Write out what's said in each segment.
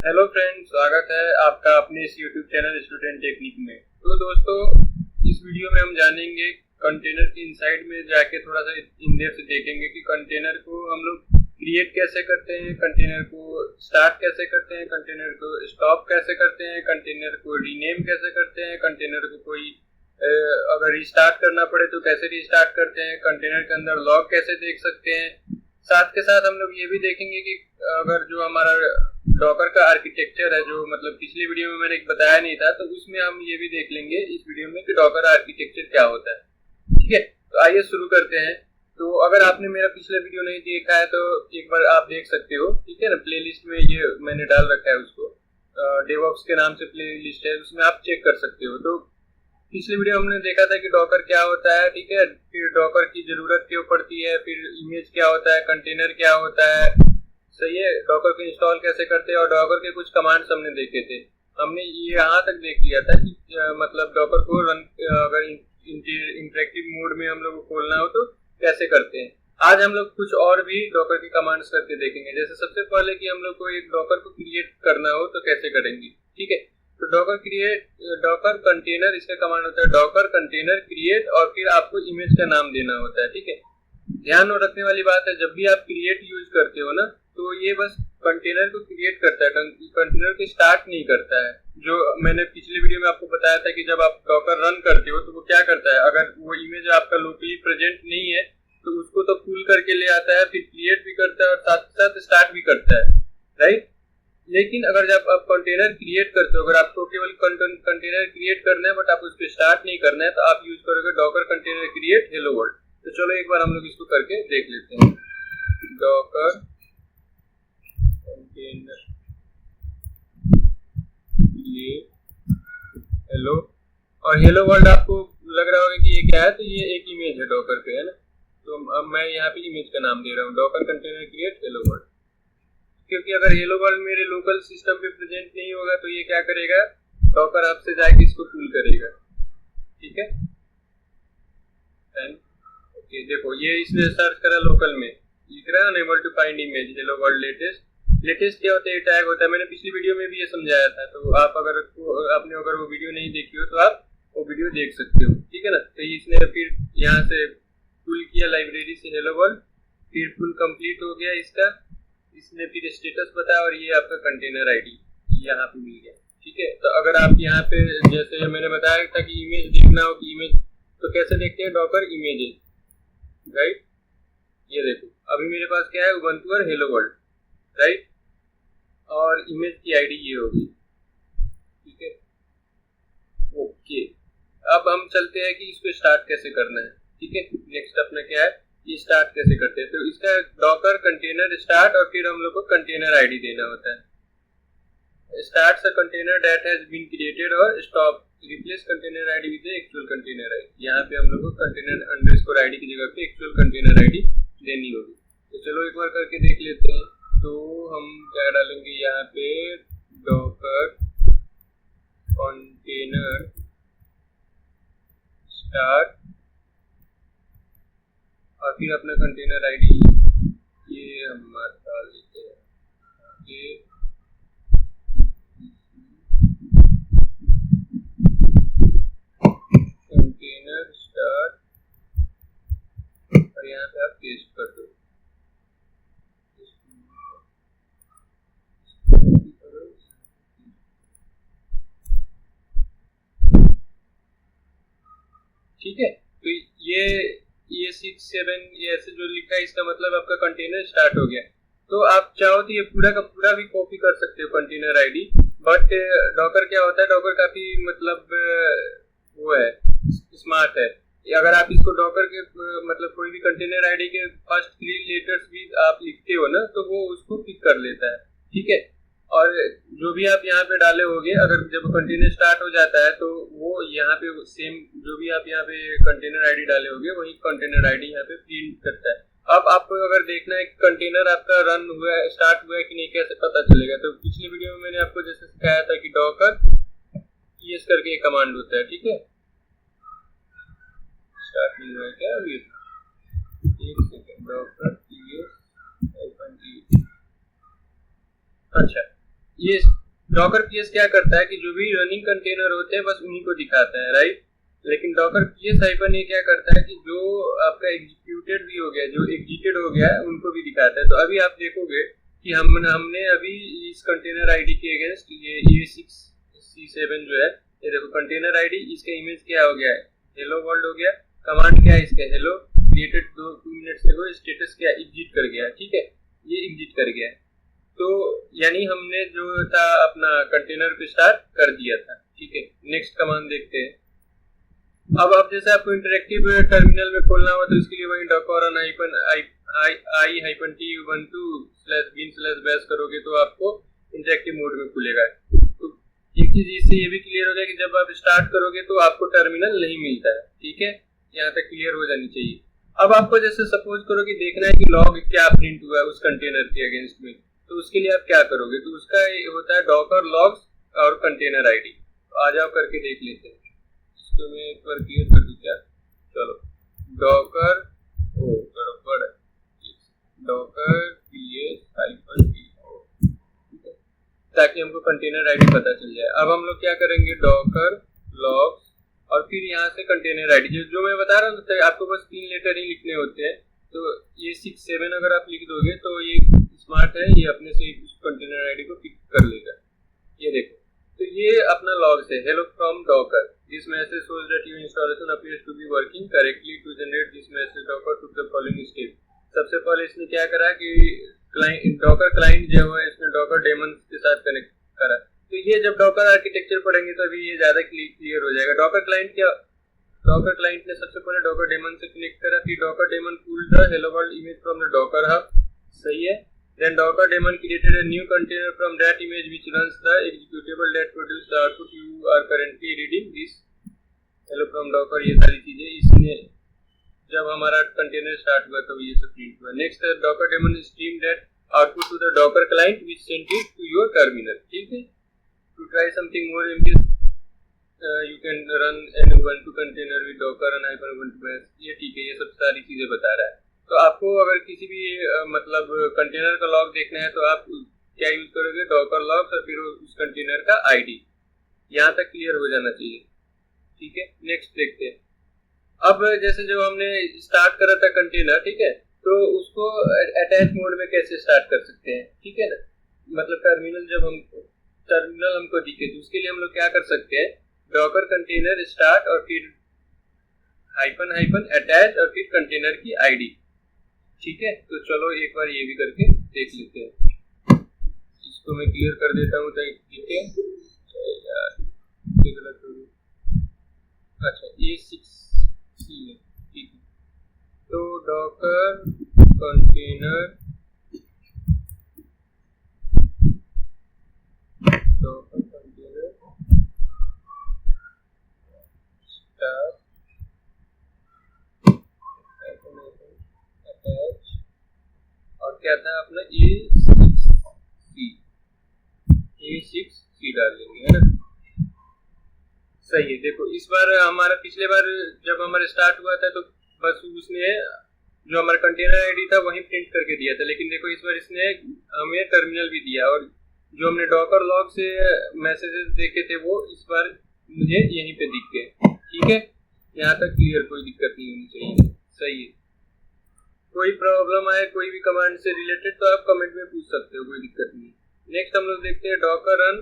Hello friends, स्वागत है आपका अपने इस यूट्यूब चैनल स्टूडेंट टेक्निक में। तो दोस्तों, इस वीडियो में हम जानेंगे कंटेनर की इनसाइड में जाके थोड़ा सा इन डेप्थ देखेंगे कि कंटेनर को हम लोग क्रिएट कैसे करते हैं, कंटेनर को स्टार्ट कैसे करते हैं, कंटेनर को स्टॉप कैसे करते हैं, कंटेनर को रीनेम कैसे करते हैं, कंटेनर को कोई अगर रिस्टार्ट करना पड़े तो कैसे रिस्टार्ट करते हैं, कंटेनर के अंदर लॉग कैसे देख सकते हैं। साथ के साथ हम लोग ये भी देखेंगे कि अगर जो हमारा डॉकर का आर्किटेक्चर है, जो मतलब पिछली वीडियो में मैंने बताया नहीं था, तो उसमें हम ये भी देख लेंगे इस वीडियो में कि डॉकर आर्किटेक्चर क्या होता है। ठीक है, तो आइए शुरू करते हैं। तो अगर आपने मेरा पिछला वीडियो नहीं देखा है तो एक बार आप देख सकते हो, ठीक है ना। प्लेलिस्ट में ये मैंने डाल रखा है, उसको डेवऑप्स के नाम से प्लेलिस्ट है, उसमें आप चेक कर सकते हो। तो पिछले वीडियो हमने देखा था कि डॉकर क्या होता है, ठीक है, फिर डॉकर की जरूरत क्यों पड़ती है, फिर इमेज क्या होता है, कंटेनर क्या होता है, सही है, डॉकर को इंस्टॉल कैसे करते हैं, और डॉकर के कुछ कमांड्स हमने देखे थे। हमने ये यहाँ तक देख लिया था कि मतलब डॉकर को रन अगर इंटरेक्टिव मोड में हम लोग को खोलना हो तो कैसे करते हैं। आज हम लोग कुछ और भी डॉकर की कमांड्स करके देखेंगे। जैसे सबसे पहले कि हम लोग को एक डॉकर को क्रिएट करना हो तो कैसे करेंगे, ठीक है। तो डॉकर कंटेनर, इसका कमांड होता है डॉकर कंटेनर क्रिएट, और फिर आपको इमेज का नाम देना होता है, ठीक है। ध्यान रखने वाली बात है, जब भी आप क्रिएट यूज करते हो ना, तो ये बस कंटेनर को क्रिएट करता है, कंटेनर को स्टार्ट नहीं करता है। जो मैंने पिछले वीडियो में आपको बताया था कि जब आप डॉकर रन करते हो तो वो क्या करता है, अगर वो इमेज आपका लोकली प्रेजेंट नहीं है तो उसको तो पुल करके ले आता है, फिर क्रिएट भी करता है और साथ साथ स्टार्ट भी करता है, राइट। लेकिन अगर जब आप कंटेनर क्रिएट करते हो, अगर आपको केवल कंटेनर क्रिएट करना है बट आप उस पर स्टार्ट नहीं करना है, तो आप यूज करोगे Docker container create hello world. तो चलो एक बार हम लोग इसको करके देख लेते हैं। डॉकर कंटेनर हेलो, और हेलो वर्ल्ड आपको लग रहा होगा कि ये क्या है, तो ये एक इमेज है डॉकर पे, है ना। तो अब मैं यहाँ पे इमेज का नाम दे रहा हूँ Docker container create hello world, क्योंकि अगर हेलो वर्ल्ड मेरे लोकल सिस्टम पे प्रेजेंट नहीं होगा तो ये क्या करेगा, डॉकर आपसे जाके इसको पुल करेगा, ठीक है। ओके, देखो ये इसने सर्च करा लोकल में, लिख रहा है unable to find image hello world latest क्या होता है, टैग होता है। मैंने पिछली वीडियो में भी ये समझाया था, तो आप अगर आपने वो वीडियो नहीं देखी हो तो आप वो वीडियो देख सकते हो, ठीक है ना। तो इसने फिर यहाँ से पुल किया लाइब्रेरी से हेलो वर्ल्ड, फिर पुल कंप्लीट हो गया इसका, इसने फिर स्टेटस बताया और ये आपका कंटेनर आईडी यहाँ पे मिल गया, ठीक है। तो अगर आप यहाँ पे जैसे मैंने बताया था कि इमेज देखना हो कि इमेज, तो कैसे देखते हैं, डॉकर इमेजेस, राइट। ये देखो अभी मेरे पास क्या है, उबंटू और हेलो वर्ल्ड, राइट, और इमेज की आईडी ये होगी, ठीक है। ओके, अब हम चलते हैं कि इसको स्टार्ट कैसे करना है, ठीक है। नेक्स्ट अपना क्या है, ये स्टार्ट कैसे करते हैं। तो इसका डॉकर कंटेनर स्टार्ट, और फिर हम लोग को कंटेनर आईडी देना होता है। Start a container that has been created, और stop replace container ID with actual container ID. यहाँ पे हम लोग को कंटेनर अंडरस्कोर आईडी की जगह पे एक्चुअल कंटेनर आईडी देनी होगी। तो चलो एक बार करके देख लेते हैं। तो हम क्या डालेंगे यहाँ पे, डॉकर कंटेनर स्टार्ट, और फिर अपना कंटेनर आईडी ये हम डाल देते हैं, ये कंटेनर स्टार्ट, और यहाँ पे आप पेस्ट कर दो। ठीक है, तो ये 6-7 ये ऐसे जो लिखा है, इसका मतलब आपका कंटेनर स्टार्ट हो गया। तो आप चाहो तो ये पूरा का पूरा भी कॉपी कर सकते हो कंटेनर आईडी, बट डॉकर क्या होता है, डॉकर काफी मतलब वो है, स्मार्ट है। अगर आप इसको डॉकर के मतलब कोई भी कंटेनर आईडी के फर्स्ट 3 लेटर्स भी आप लिखते हो ना, तो वो उसको पिक कर लेता है, ठीक है। और जो भी आप यहाँ पे डाले होगे, अगर जब कंटेनर स्टार्ट हो जाता है तो वो यहाँ पे सेम जो भी आप यहाँ पे कंटेनर आईडी डाले होगे वही कंटेनर आईडी यहाँ पे प्रिंट करता है। अब आपको अगर देखना है कि कंटेनर आपका रन हुआ है, स्टार्ट हुआ है कि नहीं, कैसे पता चलेगा। तो पिछली वीडियो में मैंने आपको जैसे सिखाया था कि डॉकर ईएस करके एक कमांड होता है, ठीक है। स्टार्ट नहीं हुआ है क्या अभी, एक सेकंड, डॉकर ईएस, अच्छा ये डॉकर पीएस क्या करता है कि जो भी रनिंग कंटेनर होते हैं बस उन्हीं को दिखाता है, राइट। लेकिन डॉकर पीएस हाइफन ये क्या करता है कि जो आपका एग्जीक्यूटेड भी हो गया, जो एग्जीक्यूटेड हो गया है, उनको भी दिखाता है। तो अभी आप देखोगे कि हमने अभी इस कंटेनर आईडी के अगेंस्ट ये A6C7 जो है, ये देखो कंटेनर आईडी, इसका इमेज क्या हो गया है, हेलो वर्ल्ड हो गया। कमांड क्या है इसका, hello created 2 minutes ago, status क्या एग्जिट कर गया, ठीक है, ये एग्जिट कर गया। तो यानी हमने जो था अपना कंटेनर को स्टार्ट कर दिया था, ठीक है। नेक्स्ट कमांड देखते हैं। अब आप जैसे आपको इंटरेक्टिव टर्मिनल में खोलना हो तो इसके लिए वही डॉकर -i-t ubuntu/bin/bash करोगे तो आपको इंटरेक्टिव मोड में खुलेगा। तो एक चीज इससे ये भी क्लियर हो गया कि जब आप स्टार्ट करोगे तो आपको टर्मिनल नहीं मिलता है, ठीक है, यहाँ तक क्लियर हो जानी चाहिए। अब आपको जैसे सपोज करो कि देखना है कि लॉग क्या प्रिंट हुआ है उस कंटेनर के अगेंस्ट में, तो उसके लिए आप क्या करोगे, तो उसका होता है डॉकर लॉग्स और कंटेनर आईडी। तो आ जाओ करके देख लेते हैं, इसको मैं एक बार क्लियर कर दूं क्या, चलो डॉकर गड़बड़ है, डॉकर ps-t ताकि हमको कंटेनर आईडी पता चल जाए। अब हम लोग क्या करेंगे, डॉकर लॉग्स और फिर यहाँ से कंटेनर आईडी, जो मैं बता रहा हूँ आपको बस 3 लेटर ही लिखने होते हैं। तो ये 6-7 अगर आप लिख दोगे तो ये स्मार्ट है, ये अपने से उस कंटेनर आईडी को पिक कर लेगा। ये देखो, तो ये अपना लॉग्स है, hello from Docker, this message shows that your installation appears to be working correctly, to generate this message Docker to the following step. सबसे पहले इसने क्या करा कि डॉकर क्लाइंट जो है इसने डॉकर डेमन के साथ कनेक्ट करा। तो ये जब डॉकर आर्किटेक्चर पढ़ेंगे तो अभी ये ज्यादा क्लियर हो जाएगा। डॉकर क्लाइंट ने सबसे पहले डॉकर डेमन से कनेक्ट करा, फिर Docker daemon pulled the hello world image from the Docker hub, सही है। Then Docker daemon created a new container from that image which runs the executable that produces the output you are currently reading this hello from Docker। ये सारी चीजें इसने जब हमारा container start हुआ तो ये सब प्रिंट हुआ। Next Docker daemon stream that output to the Docker client which sent it to your terminal, ठीक है। To try something more ambitious you can run an Ubuntu container with Docker and -ubuntu bash, ये ठीक है, ये सब सारी चीजें बता रहा है। तो आपको अगर किसी भी मतलब कंटेनर का लॉग देखना है तो आप क्या यूज करोगे, डॉकर लॉग्स और फिर उस कंटेनर का आईडी। यहाँ तक क्लियर हो जाना चाहिए, ठीक है। नेक्स्ट देखते हैं। अब जैसे जो हमने स्टार्ट करा था कंटेनर, ठीक है, तो उसको अटैच मोड में कैसे स्टार्ट कर सकते हैं, ठीक है ना। मतलब टर्मिनल हमको दिखे तो उसके लिए हम लोग क्या कर सकते हैं, डॉकर कंटेनर स्टार्ट और फिर --- अटैच और फिर कंटेनर की आईडी, ठीक है। तो चलो एक बार ये भी करके देख लेते हैं। इसको मैं क्लियर कर देता हूँ, ठीक है यार, गलत हो गया। अच्छा ये 6C है, ठीक है। तो डॉकर कंटेनर स्टार्ट और क्या था अपना A6C डाल देंगे, है ना, सही है। देखो इस बार हमारा पिछले बार जब हमारा स्टार्ट हुआ था तो बस उसने जो हमारा कंटेनर आईडी था वही प्रिंट करके दिया था, लेकिन देखो इस बार इसने हमें टर्मिनल भी दिया और जो हमने डॉकर लॉग से मैसेजेस देखे थे वो इस बार मुझे यहीं पे दिख गए, ठीक है। यहाँ तक क्लियर, कोई दिक्कत नहीं होनी चाहिए, सही है। कोई प्रॉब्लम आए कोई भी कमांड से रिलेटेड तो आप कमेंट में पूछ सकते हो, कोई दिक्कत नहीं। नेक्स्ट हम लोग देखते हैं डॉकर रन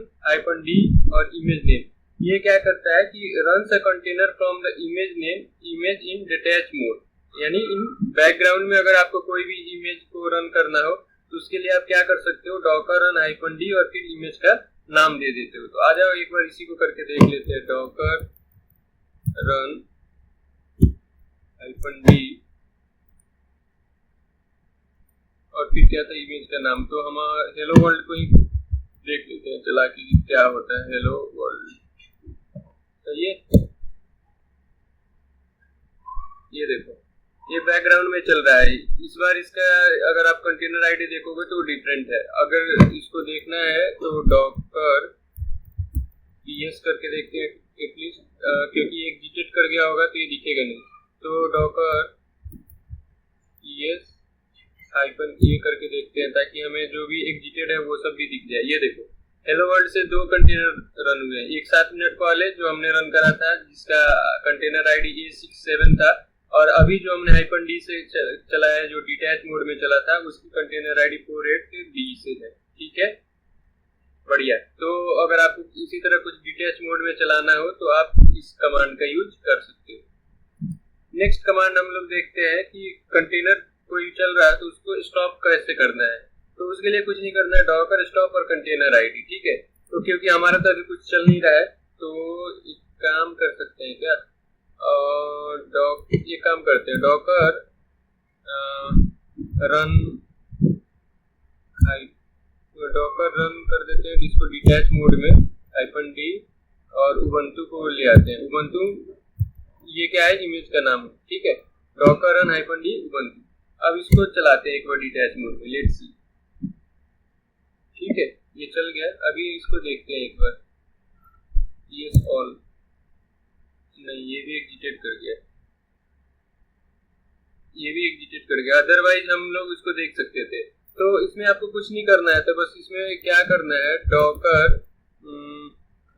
-d और इमेज नेम। ये क्या करता है कि runs a container from the image name image in detach mode, यानी इन बैकग्राउंड में अगर आपको कोई भी इमेज को रन करना हो तो उसके लिए आप क्या कर सकते हो, डॉकर रन -d और फिर इमेज का नाम दे देते हो। तो आ जाओ एक बार इसी को करके देख लेते हैं, डॉकर रन -d और फिर क्या था इमेज का नाम, तो हम हेलो वर्ल्ड को ही देख लेते हैं चला कि क्या होता है, हेलो वर्ल्ड, सही है। ये देखो ये बैकग्राउंड में चल रहा है। इस बार इसका अगर आप कंटेनर आईडी देखोगे तो डिफरेंट है। अगर इसको देखना है तो डॉकर ps करके देखते हैं एटलीस्ट, क्योंकि एग्जिट कर गया होगा तो ये दिखेगा नहीं। तो डॉकर ps -a करके देखते हैं ताकि हमें जो भी एग्जिटेड है वो सब भी दिख जाए। ये देखो हेलो वर्ल्ड से 2 कंटेनर रन हुए, एक 7 मिनट पहले जो हमने रन करा था जिसका कंटेनर आईडी A67 था, और अभी जो हमने -D से चलाया जो डिटैच मोड में चला था उसकी कंटेनर आईडी 48D से है। ठीक है, बढ़िया। तो अगर आपको इसी तरह कुछ डिटैच मोड में चलाना हो तो आप इस कमांड का यूज कर सकते हो। नेक्स्ट कमांड हम लोग देखते हैं कि कंटेनर कोई चल रहा है तो उसको स्टॉप कैसे करना है। तो उसके लिए कुछ नहीं करना है, डॉकर स्टॉप और कंटेनर आईडी। ठीक है, तो क्योंकि हमारा तो अभी कुछ चल नहीं रहा है तो एक काम कर सकते हैं क्या, ये काम करते हैं, डॉकर रन डॉकर रन कर देते हैं इसको डिटैच मोड में -D, और उबंटू को ले आते हैं। उबंटू ये क्या है, इमेज का नाम है। ठीक है, डॉकर रन -D उबंटू। अब इसको चलाते हैं एक बार डिटैच मोड में, लेट्स सी। ठीक है, ये चल गया। अभी इसको देखते हैं एक बार, यस ऑल, नहीं ये भी एग्जिट कर गया, ये भी एग्जिट कर गया, अदरवाइज हम लोग इसको देख सकते थे। तो इसमें आपको कुछ नहीं करना है, तो बस इसमें क्या करना है,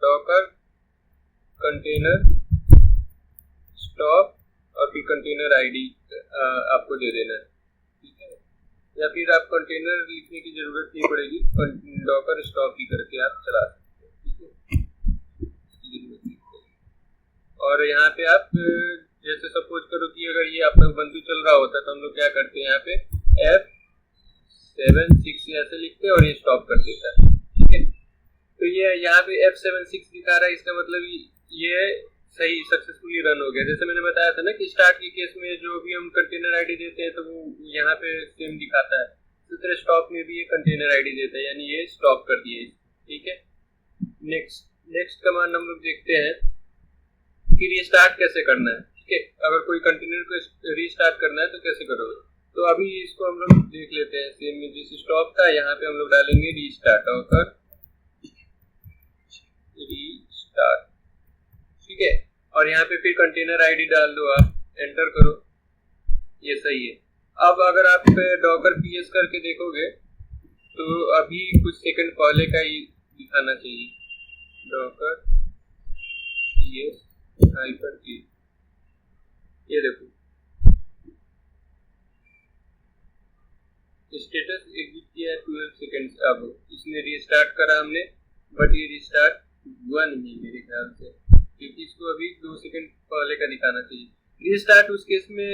डॉकर कंटेनर स्टॉप और फिर कंटेनर आईडी आपको दे देना है। ठीक है, या फिर आप कंटेनर लिखने की जरूरत नहीं पड़ेगी, डॉकर स्टॉप ही करके आप चला सकते हैं। ठीक है, और यहाँ पे आप जैसे सपोज करो कि अगर ये आपका बंधु चल रहा होता तो हम लोग क्या करते हैं, यहाँ पे F76 ऐसे लिखते हैं और ये स्टॉप कर देता है। ठीक है, तो ये यहाँ पे F76 दिखा रहा है, इसका मतलब ये सही सक्सेसफुली रन हो गया। जैसे मैंने बताया था ना कि स्टार्ट के केस में जो भी हम कंटेनर आईडी देते हैं तो वो यहाँ पे सेम दिखाता है, इसी तरह स्टॉप में भी ये कंटेनर आईडी देता है, यानी ये स्टॉप कर दिए। ठीक है, नेक्स्ट कमांड हम लोग देखते हैं कि रीस्टार्ट कैसे करना है। ठीक है, अगर कोई कंटेनर को रीस्टार्ट करना है तो कैसे करोगे, तो अभी इसको हम लोग देख लेते हैं। सेम में जिस स्टॉप था यहाँ पे हम लोग डालेंगे रीस्टार्ट होकर रीस्टार्ट। ठीक है, और यहाँ पे फिर कंटेनर आईडी डाल दो, आप एंटर करो, ये सही है। अब अगर आप डॉकर PS करके देखोगे तो अभी कुछ सेकंड पहले का ही दिखाना चाहिए, डॉकर PS -E, ये देखो स्टेटस एग्जिट किया है 12 सेकंड्स। अब इसने रीस्टार्ट करा हमने, बट ये रीस्टार्ट हुआ नहीं मेरे ख्याल से, क्योंकि इसको अभी 2 सेकंड पहले का दिखाना चाहिए। रीस्टार्ट उस केस में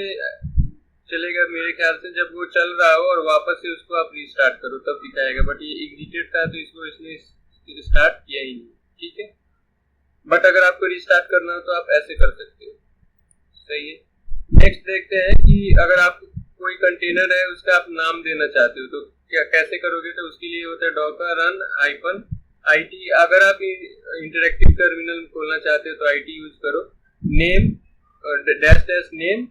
चलेगा मेरे ख्याल से जब वो चल रहा हो और वापस से उसको आप रीस्टार्ट करो तब दिखाएगा, बट ये एग्जिटेड था तो इसको इसने स्टार्ट किया ही नहीं। ठीक है, बट अगर आपको रीस्टार्ट करना हो तो आप ऐसे कर सकते हो। सही है, नेक्स्ट देखते हैं कि अगर आप कोई कंटेनर है उसका आप नाम देना चाहते हो तो क्या कैसे करोगे, तो उसके लिए होता है डॉकर रन -IT। अगर आप इंटरैक्टिव टर्मिनल खोलना चाहते हो तो IT यूज करो, नेम -नेम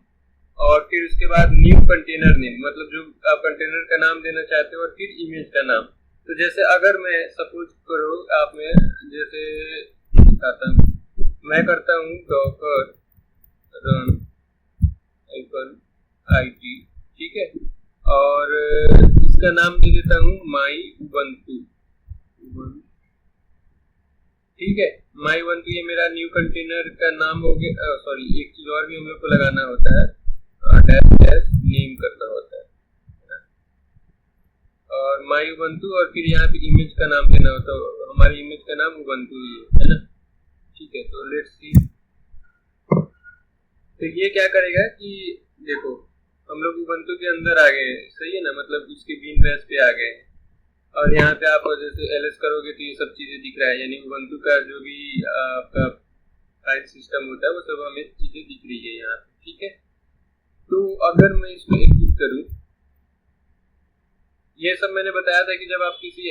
और फिर उसके बाद न्यू कंटेनर नेम, मतलब जो आप कंटेनर का नाम देना चाहते हो, और फिर इमेज का नाम। तो जैसे अगर मैं सपोज करो आप में जैसे दिखाता हूँ, मैं करता हूँ डॉकर रन -IT। ठीक है, और इसका नाम दे देता हूँ माई उबंटू। ठीक है, माई उबंटू ये मेरा न्यू कंटेनर का नाम हो गया। सॉरी, एक चीज और भी हम लोग को लगाना होता है, डैश नेम करना होता है, और माई उबंटू, और फिर यहाँ पे इमेज का नाम देना होता है। हमारी इमेज का नाम उबंटू ही है ना। ठीक है, तो लेट्स सी। तो ये क्या करेगा कि देखो हम लोग उबंटू के अंदर आ गए, सही है ना, मतलब उसके बीन बेस पे आ गए, और यहाँ पे आप जैसे LS करोगे तो ये सब चीजें दिख रहा है, यानी उबंटू का जो भी आपका फाइल सिस्टम होता है वो सब हमें चीजें दिख रही है यहाँ पे। ठीक है, तो अगर मैं इसको एग्जिट करूँ, ये सब मैंने बताया था कि जब आप किसी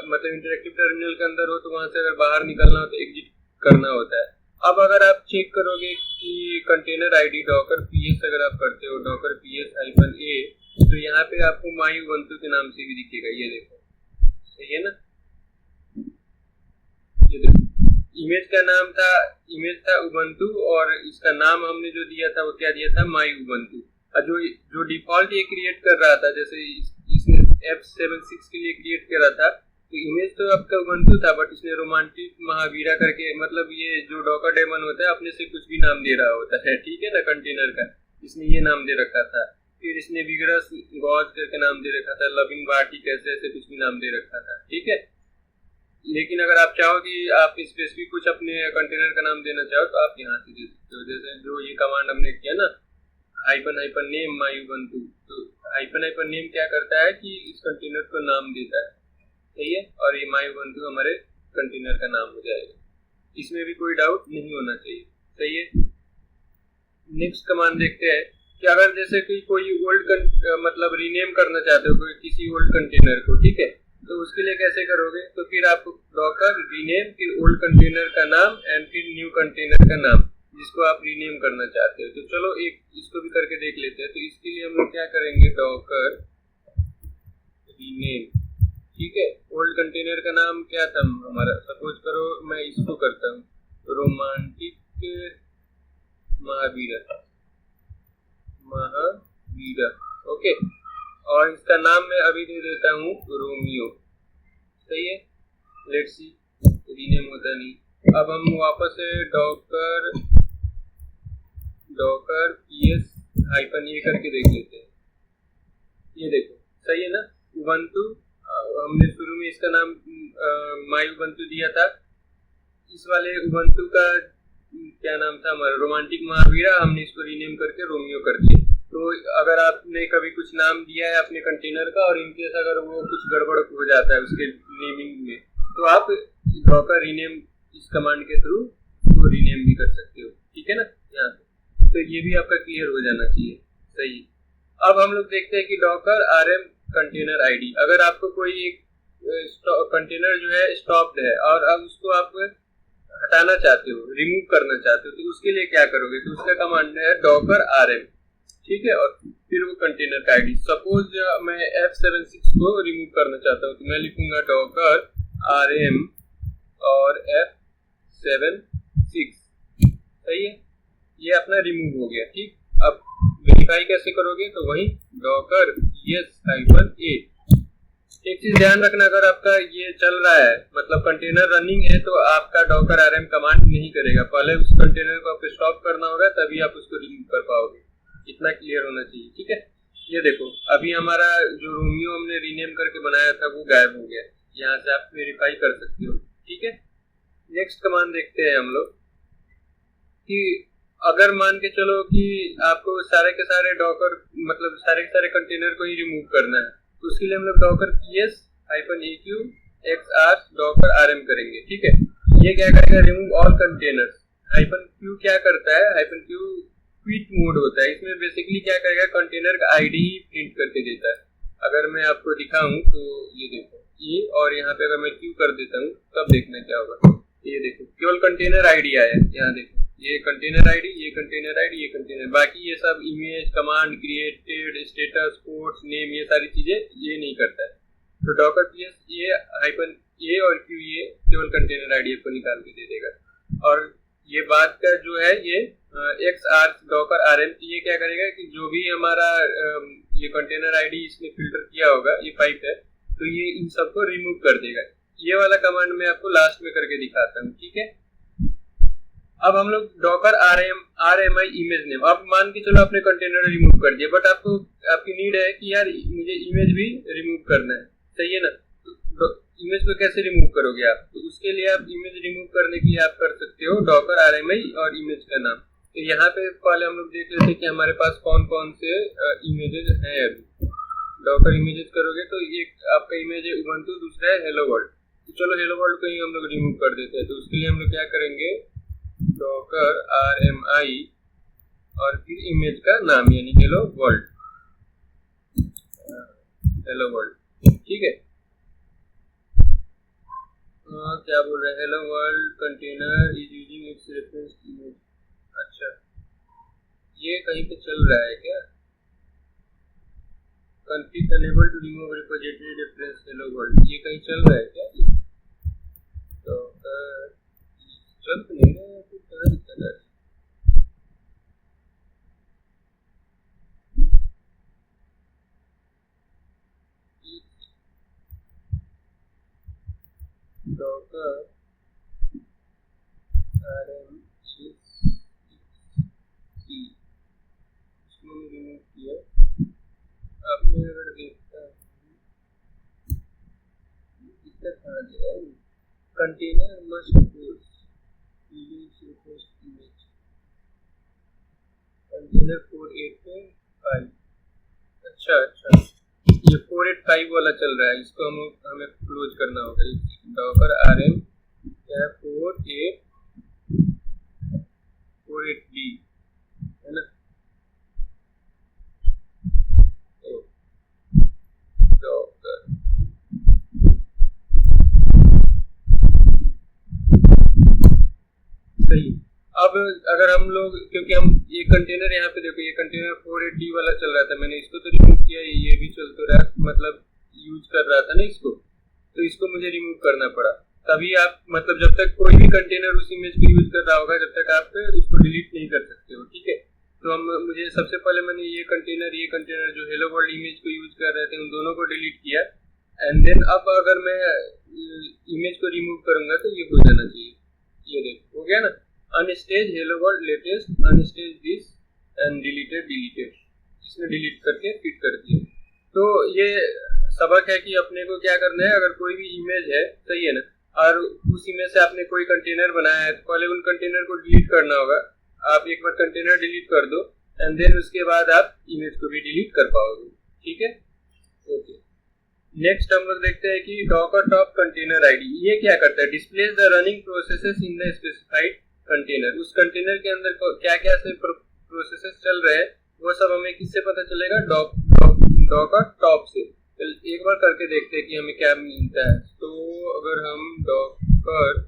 मतलब इंटरैक्टिव टर्मिनल के अंदर हो तो वहां से अगर बाहर निकलना हो तो एग्जिट करना होता है। अब अगर आप चेक करोगे कि कंटेनर आईडी डॉकर PS अगर आप करते हो डॉकर PS -A, तो यहाँ पे आपको माई उबंटू के नाम से भी दिखेगा, ये देखो, सही है ना। ये देखो, इमेज का नाम था, इमेज था उबंटू, और इसका नाम हमने जो दिया था वो क्या दिया था, माई उबंटू। जो डिफॉल्ट ये क्रिएट कर रहा था, जैसे इसने F76 के लिए क्रिएट करा था, तो इमेज तो आपका उबंटू था, बट इसने रोमांटिक महावीरा करके, मतलब ये जो डॉकर डेमन होता है अपने से कुछ भी नाम दे रहा होता है, ठीक है ना, कंटेनर का। इसने ये नाम दे रखा था। फिर इसने विगरस गॉज करके नाम दे रखा था, लविंग बाटी कैसे ऐसे कुछ भी नाम दे रखा था, ठीक है। लेकिन अगर आप चाहो कि आप स्पेसिफिक कुछ अपने कंटेनर का नाम देना चाहो तो आप यहाँ से दे सकते हो। जैसे जो ये कमांड हमने किया ना, hyphen hyphen name my Ubuntu, तो हाइपन हाइपन नेम क्या करता है कि इस कंटेनर को नाम देता है, सही है। और ये माय उबंटू हमारे कंटेनर का नाम हो जाएगा, इसमें भी कोई डाउट नहीं होना चाहिए, सही है। नेक्स्ट कमांड देखते हैं कि अगर जैसे कि कोई ओल्ड मतलब रीनेम करना चाहते हो कोई किसी ओल्ड कंटेनर को, ठीक है, तो उसके लिए कैसे करोगे, तो फिर आप डॉकर रीनेम, फिर ओल्ड कंटेनर का नाम एंड फिर न्यू कंटेनर का नाम जिसको आप रीनेम करना चाहते हो। तो चलो एक इसको भी करके देख लेते हैं। तो इसके लिए हम लोग क्या करेंगे, डॉकर रीनेम, ठीक है। ओल्ड कंटेनर का नाम क्या था हमारा, सपोज करो मैं इसको करता हूँ रोमांटिक महावीरा, महावीरा, ओके। और इसका नाम मैं अभी दे देता हूँ रोमियो, सही है। लेट्स सी, रीनेम होता नहीं। अब हम वापस से डॉकर पीएस हाइपन ए करके देख लेते हैं। ये देखो सही है ना, उबंटू। हमने शुरू में इसका नाम माय उबंटू दिया था। इस वाले उबंटू का क्या नाम था हमारा, रोमांटिक महावीरा, हमने इसको रीनेम करके रोमियो कर दिया। तो अगर आपने कभी कुछ नाम दिया है अपने कंटेनर का और इनकेस अगर वो कुछ गड़बड़ हो जाता है उसके नेमिंग में, तो आप डॉकर रीनेम इस कमांड के थ्रू उसको रीनेम भी कर सकते हो, ठीक है ना। यहाँ तो ये भी आपका क्लियर हो जाना चाहिए, सही। अब हम लोग देखते हैं कि डॉकर आरएम कंटेनर आईडी, अगर आपको कोई एक कंटेनर जो है स्टॉप्ड है और अब उसको आप हटाना चाहते हो, रिमूव करना चाहते हो, तो उसके लिए क्या करोगे, तो उसका कमांड है डॉकर आरएम, ठीक है। और फिर वो कंटेनर का आईडी, सपोज मैं F76 को रिमूव करना चाहता हूँ तो मैं लिखूंगा डॉकर आरएम और F76, सही है। ये अपना रिमूव हो गया, ठीक। अब वेरीफाई कैसे करोगे, तो वही डॉकर yes हाइफन ए। एक चीज ध्यान रखना, अगर आपका ये चल रहा है मतलब कंटेनर रनिंग है तो आपका डॉकर आरएम कमांड नहीं करेगा, पहले उस कंटेनर को आपको स्टॉप करना होगा तभी आप उसको रिमूव कर पाओगे। इतना क्लियर होना चाहिए, ठीक है। ये देखो अभी हमारा जो रोमियो हमने रीनेम करके बनाया था वो गायब हो गया, यहाँ से आप वेरीफाई कर सकते हो, ठीक है। नेक्स्ट कमांड देखते हैं हम लोग कि अगर मान के चलो कि आपको सारे के सारे डॉकर मतलब सारे के सारे कंटेनर को ही रिमूव करना है, तो उसके लिए हम लोग Docker PS hyphen EQ XR Docker RM करेंगे, ठीक है। ये क्या करेगा, remove all containers. Hyphen Q क्या करता है, हाइफन क्यू क्विट मोड होता है, इसमें बेसिकली क्या करेगा, कंटेनर का आईडी ही प्रिंट करके देता है। अगर मैं आपको दिखाऊं तो ये देखो ये, और यहाँ पे अगर मैं क्यू कर देता हूँ तब देखना क्या होगा, ये देखो केवल कंटेनर आईडी आया, यहाँ देखो ये कंटेनर आईडी, ये कंटेनर आईडी, ये कंटेनर, बाकी ये सब image command created status ports name ये सारी चीजें ये नहीं करता है। तो डॉकर पीएस ये हाइफन ए और क्यू ये केवल कंटेनर आईडी को निकाल के दे देगा। और ये बात का जो है ये XR डॉकर आरएम, ये क्या करेगा कि जो भी हमारा ये कंटेनर आईडी इसने फिल्टर किया होगा, ये पाइप है, तो ये इन सबको रिमूव कर देगा। ये वाला कमांड मैं आपको लास्ट में करके दिखाता हूँ, ठीक है। अब हम लोग डॉकर RMI इमेज नेम, अब मान के चलो आपने कंटेनर रिमूव कर दिया, बट आपको आपकी नीड है कि यार मुझे इमेज भी रिमूव करना है, सही है ना। तो इमेज को कैसे रिमूव करोगे आप, तो उसके लिए आप इमेज रिमूव करने के लिए आप कर सकते हो डॉकर RMI और इमेज का नाम। तो यहाँ पे पहले हम लोग देख लेते हैं कि हमारे पास कौन कौन से इमेजेस हैं। अभी डॉकर इमेजेस करोगे तो एक आपका इमेज है उबंटू, दूसरा है हेलो वर्ल्ड। तो चलो हेलो वर्ल्ड को ही हम लोग रिमूव कर देते हैं। तो उसके लिए हम लोग क्या करेंगे, डॉकर RMI और फिर इमेज का नाम यानी हेलो वर्ल्ड, हेलो वर्ल्ड, ठीक है। क्या बोल रहे हैं, hello world container is using its reference image. अच्छा ये कहीं पे चल रहा है क्या, conflict unable to remove repository reference hello world, ये कहीं चल रहा है क्या। तो चल तो नहीं रहा है, तो क्या दिक्कत है। RM इसको रिमूव किया। अब मैं अगर देखता हूँ इसका कहाँ दिया है, कंटेनर मस्ट इमेज कंटेनर 485। अच्छा अच्छा, ये 485 वाला चल रहा है, इसको हमें क्लोज करना होगा। डॉकर RM क्या 48D है ना। डॉकर सही। अब अगर हम लोग, क्योंकि हम ये कंटेनर यहाँ पे देखो, ये कंटेनर 48D वाला चल रहा था, मैंने इसको तो रिमूव किया, ये भी चल तो रहा, मतलब यूज कर रहा था ना इसको, तो इसको मुझे रिमूव करना पड़ा। तभी आप मतलब जब तक कोई भी कंटेनर उस इमेज को यूज कर रहा होगा, जब तक आप उसको डिलीट नहीं कर सकते हो, ठीक है। तो मुझे सबसे पहले मैंने ये कंटेनर जो हेलो वर्ल्ड इमेज को यूज कर रहे थे, उन दोनों को डिलीट किया। एंड देन अब अगर मैं इमेज को रिमूव करूंगा तो ये हो जाना चाहिए। ये देखो हो गया ना, unstage hello world latest unstage this and deleted इसने डिलीट करके फिट कर दिया। तो ये सबक है कि अपने को क्या करना है, अगर कोई भी इमेज है, सही है ना, और उस इमेज से आपने कोई कंटेनर बनाया है, तो पहले उन कंटेनर को डिलीट करना होगा। आप एक बार कंटेनर डिलीट कर दो एंड देन उसके बाद आप इमेज को भी डिलीट कर पाओगे, ठीक है। ओके, नेक्स्ट हम लोग देखते हैं कि डॉकर टॉप कंटेनर आईडी ये क्या करता है, displays the running processes in the specified container. उस कंटेनर के अंदर क्या क्या से प्रोसेसेस चल रहे हैं वो सब हमें किससे पता चलेगा, डॉकर टॉप से। एक बार करके देखते हैं कि हमें क्या मिलता है। तो अगर हम डॉकर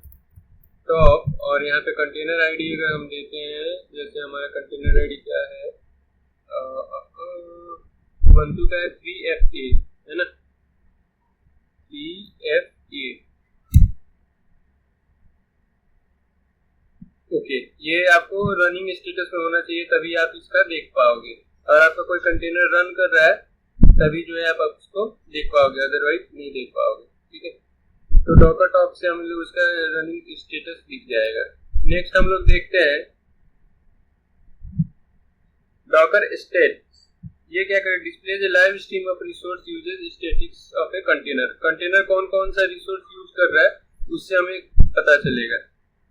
टॉप और यहाँ पे कंटेनर आईडी अगर हम देते हैं, जैसे हमारा कंटेनर आईडी क्या है, ubuntu का है 3FA है ना, 3FA। ओके, ये आपको रनिंग स्टेटस में होना चाहिए, तभी आप इसका देख पाओगे। और आपका कोई कंटेनर रन कर रहा है तभी जो है आप उसको देख पाओगे, अदरवाइज नहीं देख पाओगे, ठीक है। तो डॉकर टॉप से हम लोग उसका रनिंग स्टेटस दिख जाएगा। नेक्स्ट हम लोग देखते हैं डॉकर स्टेट। ये क्या करे, displays a live stream of resource usage statics of a container. Container कौन कौन सा रिसोर्स यूज कर रहा है उससे हमें पता चलेगा।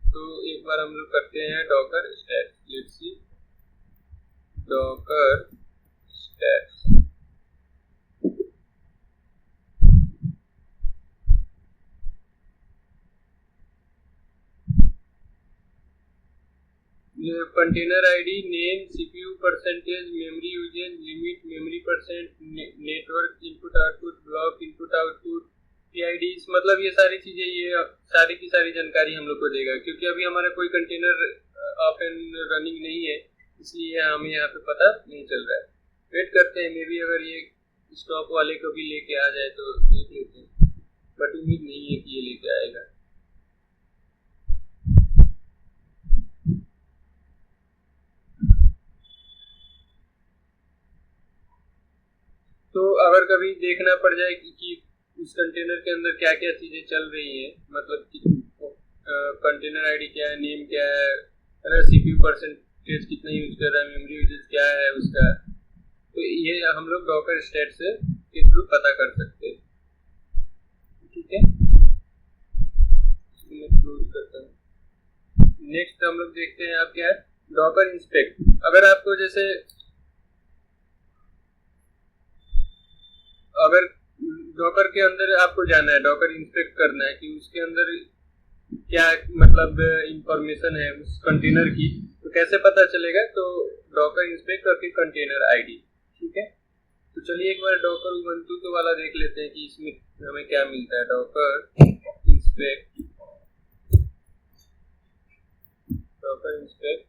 तो एक बार हम लोग करते हैं docker stat, let's see docker stat. Container ID, name, CPU percentage, memory usage, limit, memory percent, network input output, block input output, PIDs, मतलब ये सारी चीजें, ये सारी की सारी जानकारी हम लोग को देगा। क्योंकि अभी हमारा कोई कंटेनर ऑफ एंड रनिंग नहीं है, इसलिए हमें यहाँ पे पता नहीं चल रहा है। वेट करते हैं, मे बी अगर ये स्टॉप वाले को भी लेके आ जाए तो देख लेते हैं, बट उम्मीद नहीं है कि ये लेके आएगा। तो अगर कभी देखना पड़ जाए कि इस कंटेनर के अंदर क्या क्या चीजें चल रही हैं, मतलब कि कंटेनर आईडी क्या है, नेम क्या है, अगर सीपीयू परसेंटेज कितना यूज कर रहा है, मेमोरी यूजेज क्या है उसका, तो ये हम लोग डॉकर स्टैट से के थ्रू पता कर सकते हैं, ठीक है। मैं क्लोज करता हूँ। नेक्स्ट हम लोग देखते हैं आप क्या है, डॉकर इंस्पेक्ट। अगर आपको जैसे अगर डॉकर के अंदर आपको जाना है, डॉकर इंस्पेक्ट करना है कि उसके अंदर क्या मतलब इंफॉर्मेशन है उस कंटेनर की, तो कैसे पता चलेगा, तो डॉकर इंस्पेक्ट और फिर कंटेनर आईडी, ठीक है। तो चलिए एक बार डॉकर ubuntu तो वाला देख लेते हैं कि इसमें हमें क्या मिलता है। डॉकर इंस्पेक्ट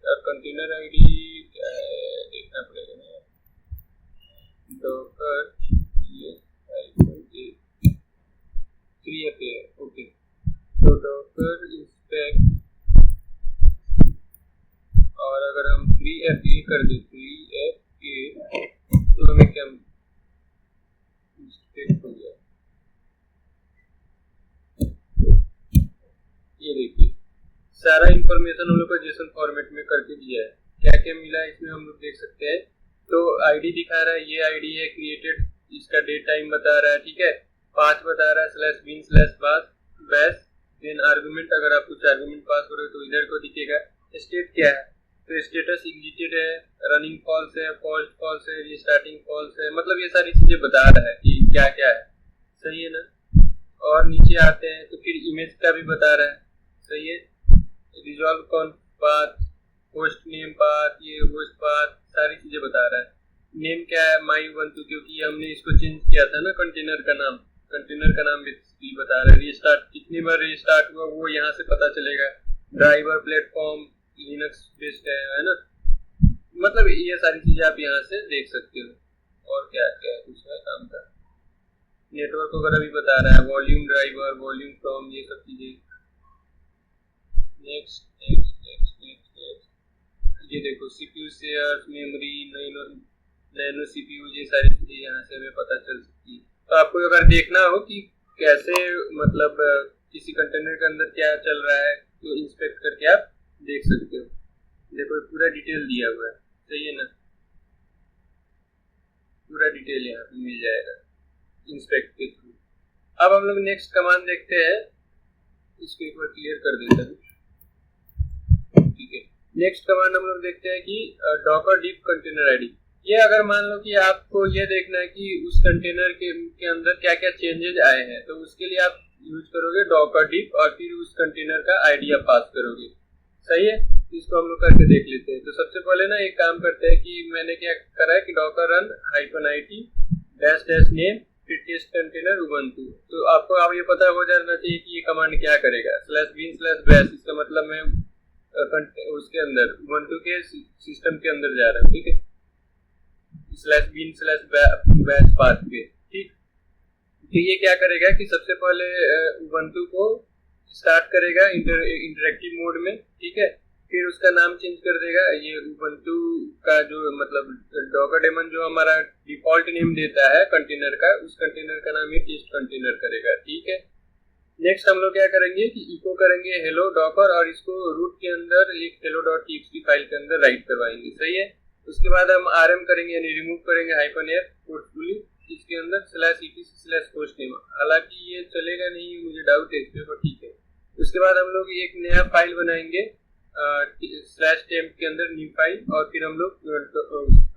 और कंटेनर आईडी देखना पड़ेगा ना, डॉकर 3FA, ओके। तो डॉकर इंस्पेक्ट और अगर हम 3FA कर दें, 3FA, तो हमें क्या इंस्पेक्ट हो गया, ये देखिए सारा इंफॉर्मेशन हम लोग को जेसन फॉर्मेट में करके दिया है। क्या क्या मिला है इसमें हम लोग देख सकते हैं। तो आईडी दिखा रहा है, ये आईडी है क्रिएटेड, इसका डेट टाइम बता रहा है, ठीक है, 5 बता रहा है, /bin/bash, देन आर्गुमेंट, अगर आप कुछ आर्गुमेंट पास करोगे तो इधर को दिखेगा। स्टेट क्या है, तो स्टेटस एग्जिटेड है, रनिंग फॉल्स है, फॉल्स है, रीस्टार्टिंग फॉल्स है, मतलब ये सारी चीजें बता रहा है कि क्या क्या है। सही है ना। और नीचे आते हैं तो फिर इमेज का भी बता रहा है। सही है। रिजॉल्व कौन पाथ, होस्ट नेम पाथ, ये होस्ट पाथ, सारी चीजें बता रहा है। नेम क्या है, माई ubuntu, क्योंकि हमने इसको चेंज किया था ना, कंटेनर का नाम भी बता रहा है। रीस्टार्ट कितनी बार रीस्टार्ट हुआ वो यहाँ से पता चलेगा। ड्राइवर प्लेटफॉर्म लिनक्स बेस्ड है ना, मतलब ये सारी चीजें आप यहाँ से देख सकते हो। और क्या क्या है कुछ है काम का, नेटवर्क वगैरह भी बता रहा है, वॉल्यूम ड्राइवर, वॉल्यूम फ्रॉम, ये सब चीजें। नेक्स्ट, ये देखो CPU share, memory, nano CPU, ये सारी चीजें यहाँ से हमें पता चल सकती है। तो आपको अगर देखना हो कि कैसे मतलब किसी कंटेनर के अंदर क्या चल रहा है तो इंस्पेक्ट करके आप देख सकते हो। देखो पूरा डिटेल दिया हुआ है। सही है ना, पूरा डिटेल यहाँ पे मिल जाएगा इंस्पेक्ट के थ्रू। अब हम लोग नेक्स्ट कमांड देखते हैं, इसको एक बार क्लियर कर देता हूँ, ठीक है। नेक्स्ट कमांड हम लोग देखते हैं कि डॉकर डिप कंटेनर आईडी। ये अगर मान लो कि आपको ये देखना है कि उस कंटेनर के अंदर क्या क्या चेंजेस आए हैं, तो उसके लिए आप यूज करोगे डॉकर डिप और फिर उस कंटेनर का आईडी आप पास करोगे। सही है, इसको हम लोग करके देख लेते हैं। तो सबसे पहले ना एक काम करते हैं कि मैंने क्या करा है कि डॉकर रन -it -name फिर टेस्ट कंटेनर ubuntu। तो आपको अब ये पता हो जाना चाहिए कि ये कमांड क्या करेगा। /bin/bash, इसका मतलब मैं उसके अंदर ubuntu के सिस्टम के अंदर जा रहा हूँ, ठीक है, /bin/bash पाथ पे, ठीक। तो ये क्या करेगा कि सबसे पहले ubuntu को स्टार्ट करेगा इंटरेक्टिव मोड में, ठीक है, फिर उसका नाम चेंज कर देगा। ये ubuntu का जो मतलब डॉकर डेमन जो हमारा डिफॉल्ट नेम देता है कंटेनर का, उस कंटेनर का नाम ये टेस्ट कंटेनर करेगा, ठीक है। नेक्स्ट हम लोग क्या करेंगे कि इको करेंगे हेलो डॉकर, और इसको रूट के अंदर एक hello.txt फाइल के अंदर राइट करवाएंगे। सही है। उसके बाद हम rm करेंगे यानी रिमूव करेंगे -r फोर्सफुली, इसके अंदर /etc/hostname। हालांकि ये चलेगा नहीं, मुझे डाउट है इस पे, पर ठीक है। उसके बाद हम लोग एक नया फाइल बनाएंगे /temp के अंदर न्यू फाइल, और फिर हम लोग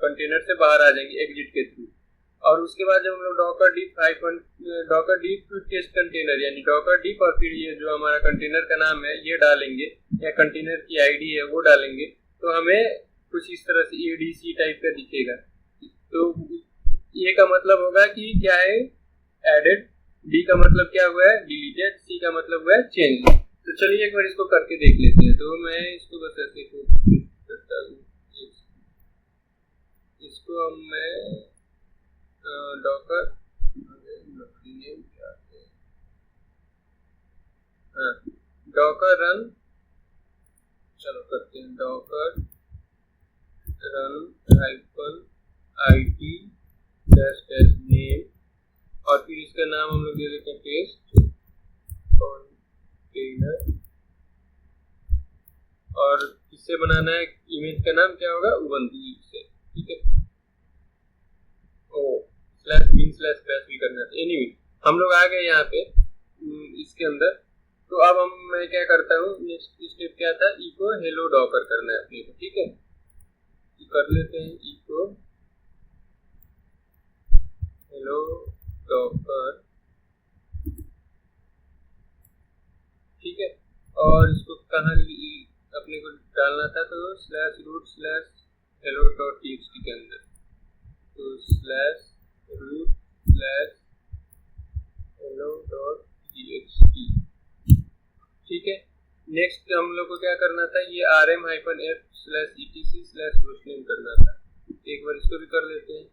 कंटेनर से बाहर आ जाएंगे एग्जिट के थ्रू। और उसके बाद जब हम लोग डॉकर डीप टेस्ट कंटेनर यानी डॉकर डीप और फिर ये जो हमारा कंटेनर का नाम है ये डालेंगे, या कंटेनर की आईडी है वो डालेंगे, तो हमें कुछ इस तरह से एडीसी टाइप का दिखेगा। तो ए का मतलब होगा कि क्या है एडेड, डी का मतलब क्या हुआ है डिलीटेड, सी का मतलब हुआ है चेंज। तो चलिए एक बार इसको करके देख लेते हैं। तो मैं इसको बस ऐसे करता हूँ, इसको हम मैं डॉकर डॉकर रन, चलो करते हैं डॉकर रन -it-name, और फिर इसका नाम हम लोग दे देते हैं टेस्ट कंटेनर, और किससे बनाना है, इमेज का नाम क्या होगा ubuntu से, ठीक है। /bin/bash भी करना है। एनीवे हम लोग आ गए यहाँ पे इसके अंदर। तो अब मैं क्या करता हूँ, नेक्स्ट स्टेप क्या था, इको हेलो डॉकर करना है अपने को, ठीक है। तो कर लेते हैं इको हेलो डॉकर, ठीक है। और इसको कहाँ अपने को डालना था, तो /root/hello.txt के अंदर, तो /root/hello.txt, ठीक है। नेक्स्ट हम लोग को क्या करना था, ये rm-f/etc/hostname करना था। एक बार इसको भी कर लेते हैं,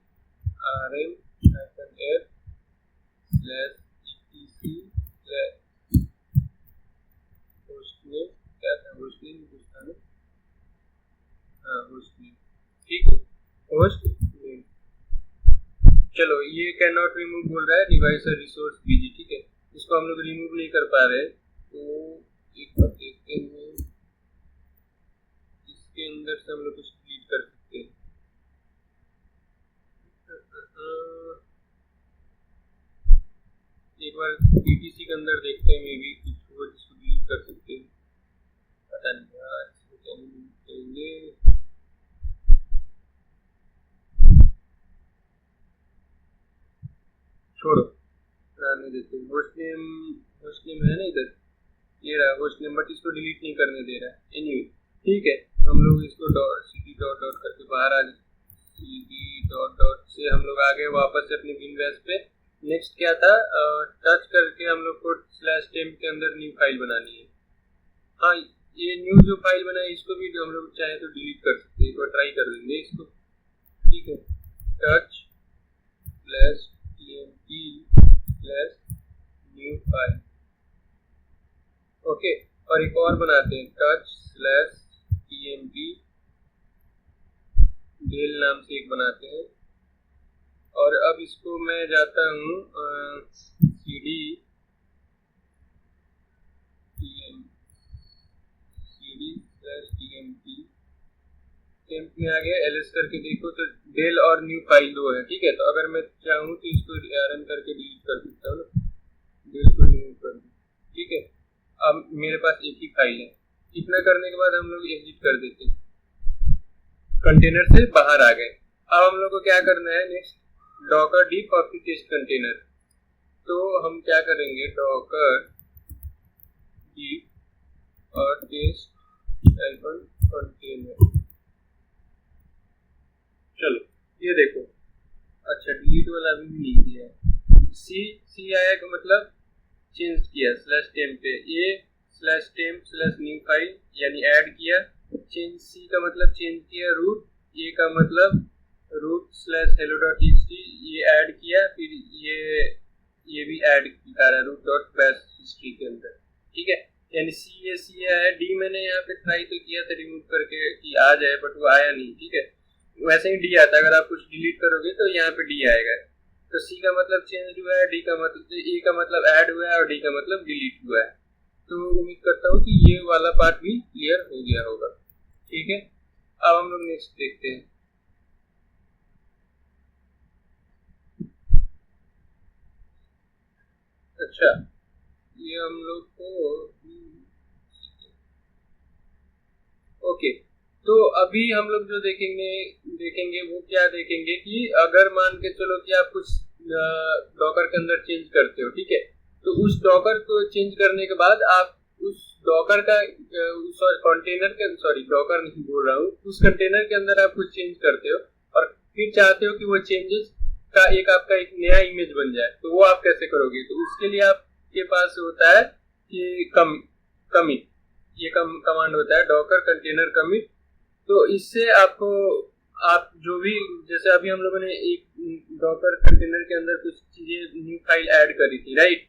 rm-f/etc/hostname, क्या था hostname कुछ था ना, हाँ hostname, ठीक है, hostname। चलो ये कैन नॉट रिमूव बोल रहा है, डिवाइस और रिसोर्स बिजी, ठीक है, इसको हम लोग रिमूव नहीं कर पा रहे। तो एक बार देखते हैं से हम लोग कुछ डिलीट कर सकते हैं। एक बार पीटीसी के अंदर देखते हैं, मे बी कुछ वो जिसको डिलीट कर सकते हैं, पता नहीं यार इसको क्या करेंगे। छोड़ो, रहने देते हैं। होस्ट नेम है ना इधर, ये रहा होस्ट नेम, बट इसको डिलीट नहीं करने दे रहा है। एनीवे ठीक है, हम लोग इसको cd डॉट करके बाहर आ गए। cd डॉट से हम लोग आ गए वापस से अपने बिन बैश पे। नेक्स्ट क्या था, टच करके हम लोग को /temp के अंदर न्यू फाइल बनानी है। हाँ, ये न्यू जो फाइल बनाई इसको भी हम लोग चाहे तो डिलीट कर सकते हैं। एक बार ट्राई कर देंगे इसको, ठीक है। टच /temp/न्यू फाइल, ओके। और एक और बनाते हैं, टच/tmp डेल नाम से एक बनाते हैं। और अब इसको मैं जाता हूँ cd /tmp, टेम्प में आ गया। ls करके देखो तो डेल और न्यू फाइल 2 है, ठीक है। तो अगर मैं चाहूँ तो इसको rm करके डिलीट कर सकता हूँ ना, डेल को रिमूव कर दूँ, ठीक है। अब मेरे पास एक ही फाइल है। इतना करने के बाद हम लोग एग्जिट कर देते हैं, कंटेनर से बाहर आ गए। अब हम लोग को क्या करना है next, Docker D copy test container. तो हम क्या करेंगे, डॉकर डी और टेस्ट कंटेनर। चलो ये देखो, अच्छा डिलीट वाला अभी भी नहीं किया है। सी आया का मतलब चेंज किया /temp पे, ये /temp/न्यू फाइल यानी ऐड किया। चेंज सी का मतलब चेंज किया रूट, ए का मतलब root/hello.txt ये ऐड किया। फिर ये भी ऐड कर रहा है root.bash हिस्ट्री के अंदर, ठीक है। यानी सी है। डी मैंने यहाँ पे ट्राई तो किया था रिमूव करके कि आ जाए, बट वो आया नहीं, ठीक है। वैसे ही डी आता है, अगर आप कुछ डिलीट करोगे तो यहाँ पे डी आएगा। तो सी का मतलब चेंज हुआ है, डी का मतलब, ए का मतलब ऐड हुआ है और डी का मतलब डिलीट हुआ है। तो उम्मीद करता हूँ कि ये वाला पार्ट भी क्लियर हो गया होगा, ठीक है। अब हम लोग नेक्स्ट देखते हैं। अच्छा, ये हम लोग को ओके। तो अभी हम लोग जो देखेंगे वो क्या देखेंगे कि अगर मान के चलो कि आप कुछ डॉकर के अंदर चेंज करते हो, ठीक है। तो उस डॉकर को चेंज करने के बाद आप उस डॉकर का कंटेनर के, सॉरी डॉकर नहीं बोल रहा हूँ, उस कंटेनर के अंदर आप कुछ चेंज करते हो और फिर चाहते हो कि वो चेंजेस का आपका एक नया इमेज बन जाए। तो वो आप कैसे करोगे, तो उसके लिए आपके पास होता है कि कमिट, ये कमांड होता है डॉकर कंटेनर कमिट। तो इससे आपको, आप जो भी, जैसे अभी हम लोगों ने एक डॉकर कंटेनर के अंदर कुछ चीजें न्यू फाइल ऐड करी थी, राइट।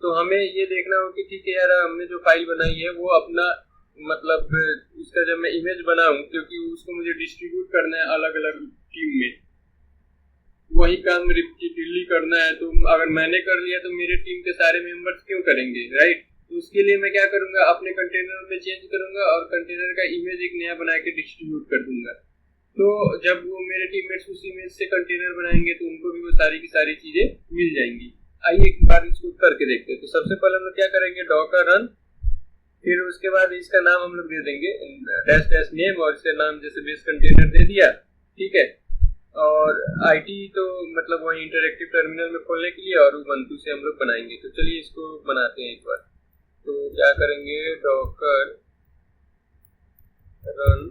तो हमें ये देखना हो कि ठीक है यार, हमने जो फाइल बनाई है वो अपना मतलब उसका जब मैं इमेज बनाऊं, क्योंकि उसको मुझे डिस्ट्रीब्यूट करना है अलग अलग टीम में, वही काम रिपीटेडली करना है। तो अगर मैंने कर लिया तो मेरे टीम के सारे मेंबर्स क्यों करेंगे, राइट। तो उसके लिए मैं क्या करूंगा, अपने कंटेनर में चेंज करूंगा और कंटेनर का इमेज एक नया बना के डिस्ट्रीब्यूट कर दूंगा। तो जब वो मेरे टीममेट्स उस इमेज से कंटेनर बनाएंगे तो उनको भी वो सारी की सारी चीजें मिल जाएंगी। आइए एक बार इसको करके देखते हैं। तो सबसे पहले हम लोग क्या करेंगे, डॉकर रन, फिर उसके बाद इसका नाम हम लोग दे देंगे -name, और इसका नाम जैसे बेस कंटेनर दे दिया, ठीक है। और आईटी तो मतलब वही इंटरएक्टिव टर्मिनल में खोलने के लिए, और उबंटू से हम लोग बनाएंगे। तो चलिए इसको बनाते हैं एक बार। तो क्या करेंगे, डॉकर रन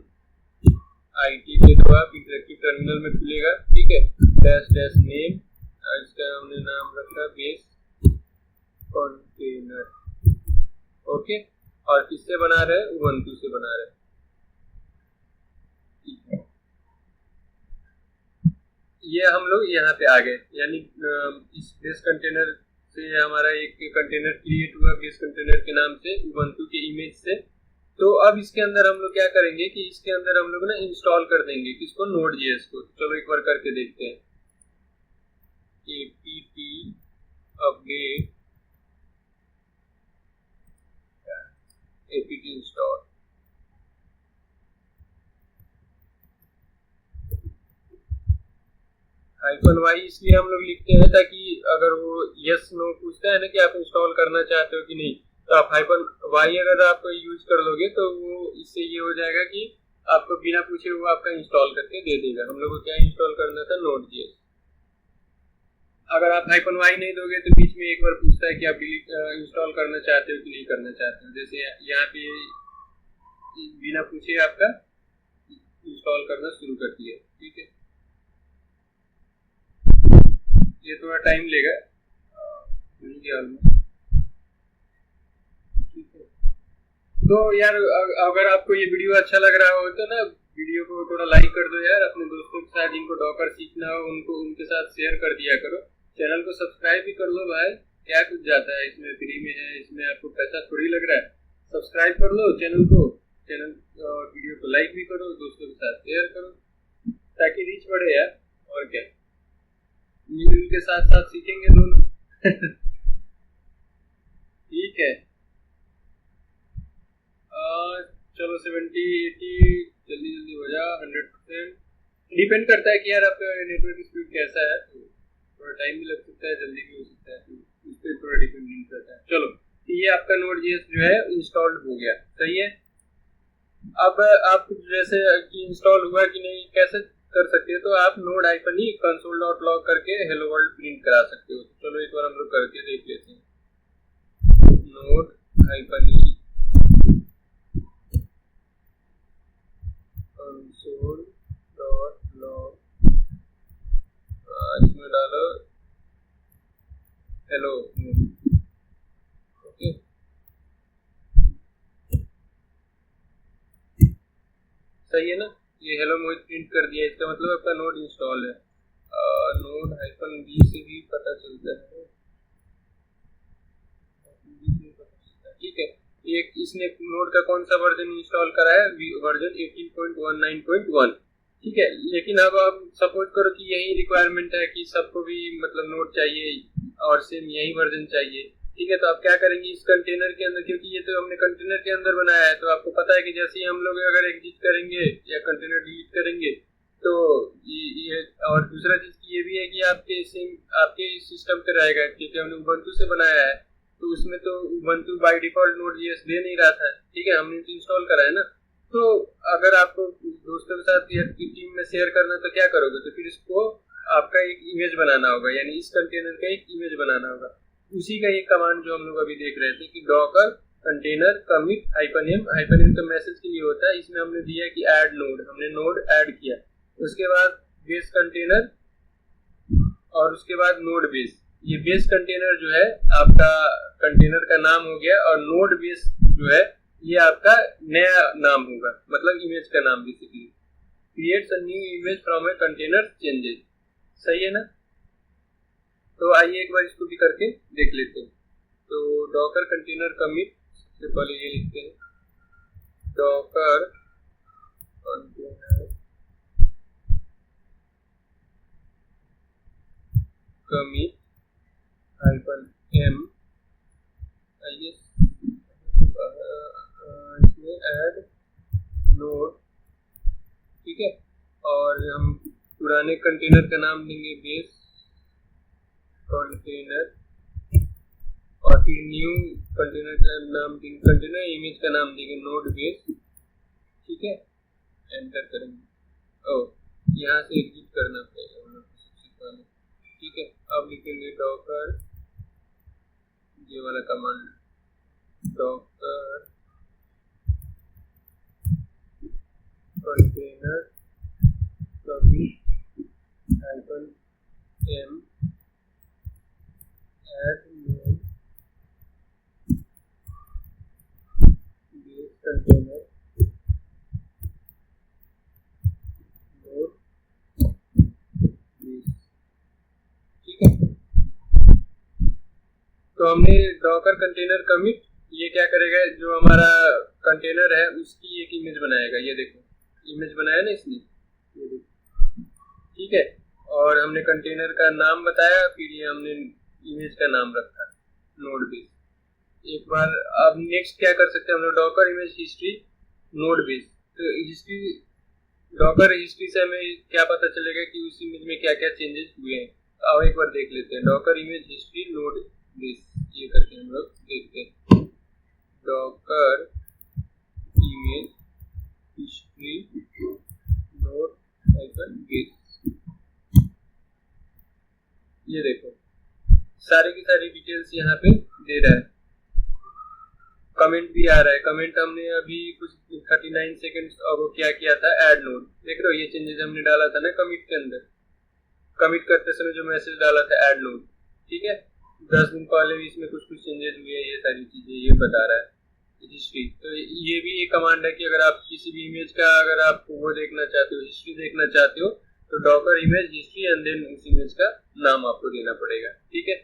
आईटी के दो, आप इंटरएक्टिव टर्मिनल में खुलेगा, ठीक है। -name, इसका हमने नाम रखा बेस कंटेनर, ओके। और किससे बना रहे हैं, उबंटू से बना रहे हैं, ठीक है। ये हम लोग यहाँ पे आ गए, यानी इस बेस कंटेनर से हमारा एक कंटेनर क्रिएट हुआ बेस कंटेनर के नाम से, उबंटू के इमेज से। तो अब इसके अंदर हम लोग क्या करेंगे कि इसके अंदर हम लोग ना इंस्टॉल कर देंगे किसको, Node.js को। चलो एक बार करके देखते हैं, apt update apt install. -y इसलिए हम लोग लिखते हैं ताकि अगर वो यस नो पूछता है ना कि आप इंस्टॉल करना चाहते हो कि नहीं, तो आप -y अगर आप यूज कर लोगे तो वो इससे ये हो जाएगा कि आपको बिना पूछे वो आपका इंस्टॉल करके दे देगा। हम लोग को क्या इंस्टॉल करना था, Node.js। अगर आप -y नहीं दोगे तो बीच में एक बार पूछता है कि आप इंस्टॉल करना चाहते हो कि नहीं करना चाहते हो। जैसे यहाँ पे बिना पूछे आपका इंस्टॉल करना शुरू कर दिया। ठीक है, ये थोड़ा टाइम लेगा, ठीक है। तो यार अगर आपको ये वीडियो अच्छा लग रहा हो तो ना वीडियो को थोड़ा लाइक कर दो यार, अपने दोस्तों के साथ जिनको डॉकर सीखना हो उनको उनके साथ शेयर कर दिया करो। चैनल को सब्सक्राइब भी कर लो भाई, क्या कुछ जाता है इसमें, फ्री में है, इसमें आपको पैसा थोड़ी लग रहा है। सब्सक्राइब कर लो चैनल को, और वीडियो को लाइक भी करो, दोस्तों के साथ शेयर करो ताकि रीच बढ़े यार। और क्या, मिलजुल के साथ साथ सीखेंगे दोनों। ठीक है, चलो 70 80 जल्दी जल्दी हो जा, 100%। डिपेंड करता है कि यार आपका नेटवर्क स्पीड कैसा है, तो थोड़ा टाइम भी लग सकता है, जल्दी भी हो सकता है, तो उस पर थोड़ा डिपेंडेंट करता है। चलो, ये आपका Node.js जो है इंस्टॉल्ड हो गया, सही है। अब आप जैसे कि इंस्टॉल हुआ कि नहीं कैसे कर सकते हो, तो आप node-e console.log करके हेलो वर्ल्ड प्रिंट करा सकते हो। चलो एक बार हम लोग करके देख लेते हैं। node-e console.log, इसमें डालो हेलो, ओके। सही है ना, ये हेलो मोहित प्रिंट कर दिया, इसका मतलब आपका नोड इंस्टॉल है। node-b से भी पता चलता है, ठीक है। एक इसने नोड का कौन सा वर्जन इंस्टॉल करा है, वर्जन 18.19.1, ठीक है। लेकिन अब आप सपोज करो कि यही रिक्वायरमेंट है कि सबको भी मतलब नोड चाहिए और सेम यही वर्जन चाहिए, ठीक है। तो आप क्या करेंगे इस कंटेनर के अंदर, क्योंकि ये तो हमने कंटेनर के अंदर बनाया है, तो आपको पता है कि जैसे ही हम लोग अगर एग्जिट करेंगे या कंटेनर डिलीट करेंगे तो ये और दूसरा चीज ये भी है कि आपके सिस्टम पे रहेगा, क्योंकि हमने उबंटू से बनाया है, तो उसमें तो उबंटू बाय डिफॉल्ट Node.js दे नहीं रहा था, ठीक है, हमने तो इंस्टॉल करा है ना। तो अगर आपको दोस्तों के साथ या टीम में शेयर करना तो क्या करोगे, तो फिर इसको आपका एक इमेज बनाना होगा, यानी इस कंटेनर का एक इमेज बनाना होगा। उसी का एक कमांड जो हम लोग अभी देख रहे थे कि डॉकर कंटेनर कमिट -m तो मैसेज के लिए होता है, इसमें हमने दिया कि ऐड नोड, हमने नोड ऐड किया, उसके बाद बेस कंटेनर और उसके बाद नोड बेस। ये बेस कंटेनर जो है आपका कंटेनर का नाम हो गया, और नोड बेस जो है ये आपका नया नाम होगा, मतलब इमेज का नाम basically. Creates a new image from a container changes, सही है ना। तो आइए एक बार इसको भी करके देख लेते हैं। तो डॉकर कंटेनर कमिट, सबसे पहले ये लिखते हैं, डॉकर कंटेनर कमिट -m, इसमें ऐड नोड, ठीक है। और हम पुराने कंटेनर का नाम देंगे बेस कंटेनर, और फिर न्यू कंटेनर का नाम देंगे, कंटेनर इमेज का नाम देंगे नोड बेस, ठीक है। एंटर करेंगे, यहाँ से एग्जिट करना पड़ेगा हम लोग सबसे पहले, ठीक है। अब लिखेंगे डॉकर, ये वाला command, Docker container commit -m add node base container node base, ठीक है। तो हमने डॉकर कंटेनर कमिट, ये क्या करेगा, जो हमारा कंटेनर है उसकी एक इमेज बनाएगा, ये देखो इमेज बनाया ना इसने, ये देखो, ठीक है। और हमने कंटेनर का नाम बताया, फिर ये हमने इमेज का नाम रखा नोड बेस। एक बार अब नेक्स्ट क्या कर सकते हैं हम लोग, Docker image history node base. तो हिस्ट्री डॉकर हिस्ट्री से हमें क्या पता चलेगा कि उस इमेज में क्या क्या चेंजेस हुए हैं। अब एक बार देख लेते हैं, Docker image history node this, ये करके हम लोग देखते हैं। Docker image history node this, ये देखो सारी की सारी डिटेल्स यहाँ पे दे रहा है। कमेंट भी आ रहा है, कमेंट हमने अभी कुछ 39 सेकंड्स अगो क्या किया था, ऐड नोड, देख रहे हो ये चेंजेस हमने डाला था ना कमिट के अंदर, कमिट करते समय जो मैसेज डाला था ऐड नोड, ठीक है। 10 दिन पहले भी इसमें कुछ चेंजेस हुए, ये सारी चीजें ये बता रहा है हिस्ट्री। तो ये भी एक कमांड है कि अगर आप किसी भी इमेज का अगर आप वो देखना चाहते हो, हिस्ट्री देखना चाहते हो, तो Docker image history and then उस इमेज का नाम आपको देना पड़ेगा, ठीक है।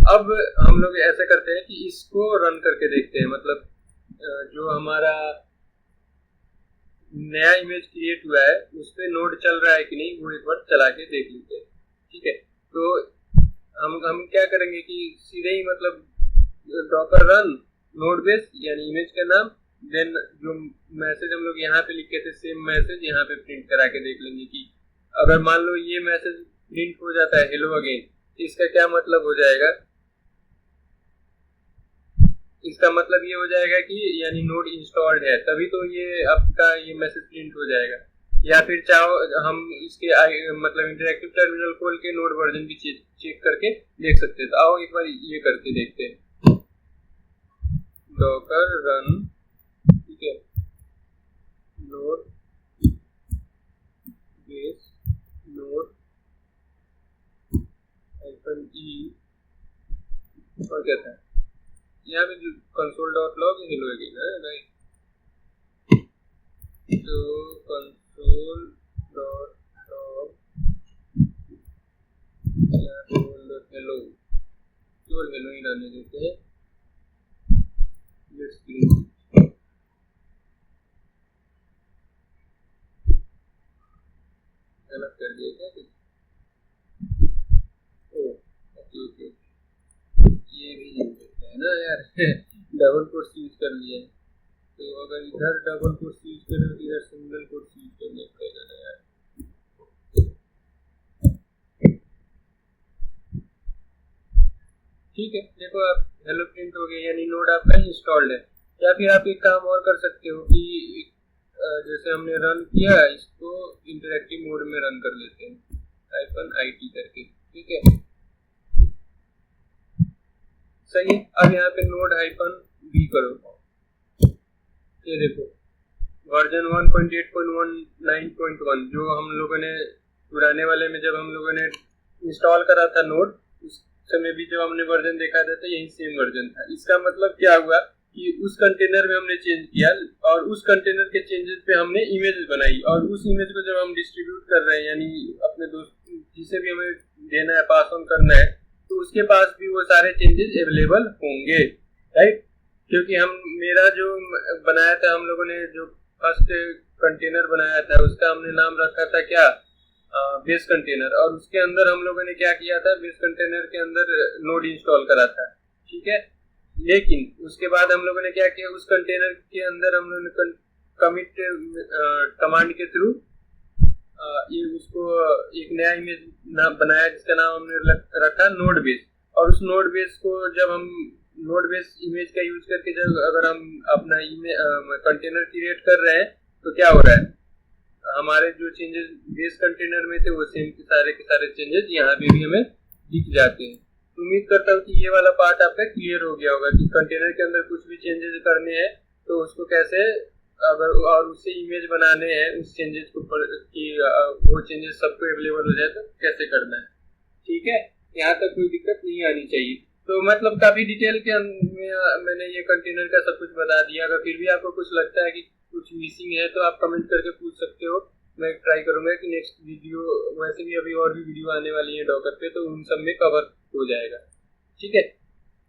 अब हम लोग ऐसा करते हैं कि इसको रन करके देखते हैं, मतलब जो हमारा नया इमेज क्रिएट हुआ है उस पे नोड चल रहा है कि नहीं, वो एक बार चला के देख लेते हैं, ठीक है। तो हम क्या करेंगे कि सीधे ही मतलब डॉकर रन नोड बेस यानी इमेज का नाम, देन जो मैसेज हम लोग यहाँ पे लिखे थे सेम मैसेज यहाँ पे प्रिंट करा के देख लेंगे कि अगर मान लो ये मैसेज प्रिंट हो जाता है हेलो अगेन, इसका क्या मतलब हो जाएगा, इसका मतलब ये हो जाएगा कि यानी नोड इंस्टॉल्ड है, तभी तो ये आपका ये मैसेज प्रिंट हो जाएगा। या फिर चाहो हम इसके मतलब इंटरैक्टिव टर्मिनल खोल के नोड वर्जन भी चेक करके देख सकते हैं। तो आओ एक बार ये करके देखते हैं, डॉकर रन, ठीक है, नोड बेस नोड -e और क्या था यहाँ पे जो console.log हेलो अगेन है राइट, तो console.log यहाँ पे हेलो, केवल हेलो ही डालने देते हैं, लेट्स क्लीन, गलत कर दिया क्या, ओके ओके, ये भी है ना यार डबल कोट्स यूज कर लिया है, तो अगर इधर डबल कोट्स यूज करें तो इधर सिंगल कोट्स यूज करने पड़ेगा ना यार। ठीक है, देखो आप हेलो प्रिंट हो गया यानी नोड आपका इंस्टॉल्ड है। या फिर आप एक काम और कर सकते हो कि जैसे हमने रन किया इसको इंटरैक्टिव मोड में रन कर लेते हैं -it करके, ठीक है सही है। अब यहाँ पे नोड -b करो, ये देखो वर्जन 1.8.19.1 जो हम लोगों ने पुराने वाले में जब हम लोगों ने इंस्टॉल करा था नोड, उस समय भी जब हमने वर्जन देखा था तो यही सेम वर्जन था। इसका मतलब क्या हुआ कि उस कंटेनर में हमने चेंज किया और उस कंटेनर के चेंजेस पे हमने इमेज बनाई, और उस इमेज को जब हम डिस्ट्रीब्यूट कर रहे हैं यानी अपने दोस्त जिसे भी हमें देना है पास ऑन करना है, तो उसके पास भी वो सारे चेंजेस अवेलेबल होंगे, राइट। क्योंकि हम मेरा जो बनाया था हम लोगों ने जो फर्स्ट कंटेनर बनाया था उसका हमने नाम रखा था क्या, बेस कंटेनर, और उसके अंदर हम लोगों ने क्या किया था, बेस कंटेनर के अंदर नोड इंस्टॉल करा था, ठीक है। लेकिन उसके बाद हम लोगों ने क्या किया, उस कंटेनर के अंदर हम लोगों ने कमिट कमांड के थ्रू ये उसको एक नया इमेज बनाया जिसका नाम हमने रखा नोड बेस, और उस नोड बेस को जब हम नोड बेस इमेज का यूज करके जब अगर हम अपना कंटेनर क्रिएट कर रहे हैं तो क्या हो रहा है, हमारे जो चेंजेस बेस कंटेनर में थे वो सेम के सारे चेंजेस यहाँ पे भी हमें दिख जाते हैं। तो उम्मीद करता हूँ कि ये वाला पार्ट आपका क्लियर हो गया होगा कि कंटेनर के अंदर कुछ भी चेंजेस करने हैं तो उसको कैसे अगर और उससे इमेज बनाने हैं उस चेंजेस को कि वो चेंजेस सबको अवेलेबल हो जाए तो कैसे करना है, ठीक है। यहाँ तक कोई दिक्कत नहीं आनी चाहिए। तो मतलब काफी डिटेल के मैंने ये कंटेनर का सब कुछ बता दिया। अगर फिर भी आपको कुछ लगता है कि कुछ मिसिंग है तो आप कमेंट करके पूछ सकते हो, मैं ट्राई करूंगा कि नेक्स्ट वीडियो, वैसे भी अभी और भी वीडियो आने वाली है डॉकर पे तो उन सब में कवर हो जाएगा, ठीक है।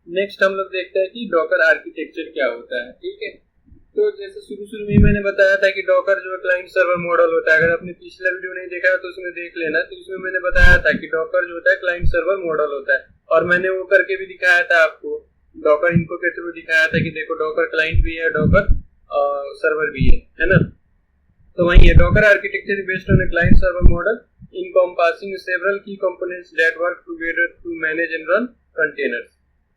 नेक्स्ट हम लोग देखते हैं कि डॉकर आर्किटेक्चर क्या होता है, ठीक है। तो जैसे शुरू में मैंने बताया था कि डॉकर जो क्लाइंट सर्वर मॉडल होता है, अगर आपने पिछला वीडियो नहीं देखा है तो उसमें देख लेना। तो उसमें मैंने बताया था कि डॉकर जो होता है क्लाइंट सर्वर मॉडल होता है, और मैंने वो करके भी दिखाया था आपको, डॉकर इनको के थ्रू दिखाया था कि देखो डॉकर क्लाइंट भी है डॉकर सर्वर भी है ना। तो वही है, Docker architecture based on a client server model encompassing several key components that work together to manage and run containers।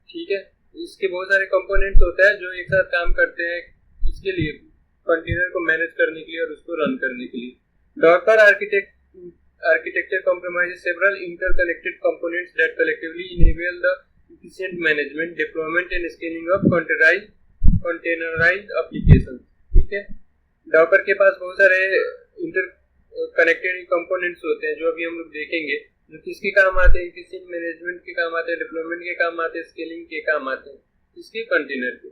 ठीक है, इसके बहुत सारे कंपोनेंट्स होते हैं जो एक साथ काम करते हैं इसके लिए, कंटेनर को मैनेज करने के लिए और उसको रन करने के लिए। Docker architecture comprises several interconnected components that collectively enable the efficient management, deployment and scaling of containerized applications। ठीक है, डॉकर के पास बहुत सारे कनेक्टेड कंपोनेंट्स होते हैं जो अभी हम लोग देखेंगे, जो किसके काम आते हैं, एफिशिएंट मैनेजमेंट के काम आते हैं, डिप्लॉयमेंट के काम आते हैं, स्केलिंग के काम आते हैं, इसके कंटेनर के।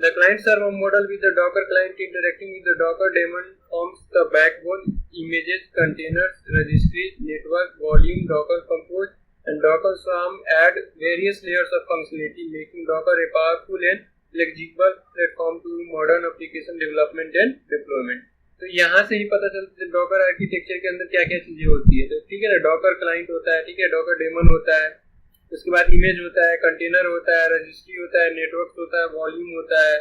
The client server model with the Docker client interacting with the Docker daemon forms the backbone, images, containers, registry, network, volume, Docker Compose and Docker Swarm add various layers of functionality, making Docker a powerful and flexible platform to modern application development and deployment. तो यहाँ से ही पता चलता है Docker architecture के अंदर क्या क्या चीजें होती है। तो ठीक है ना, डॉकर क्लाइंट होता है, ठीक है, डॉकर डेमन होता है, उसके बाद इमेज होता है, कंटेनर होता है, रजिस्ट्री होता है, नेटवर्क होता है, वॉल्यूम होता है,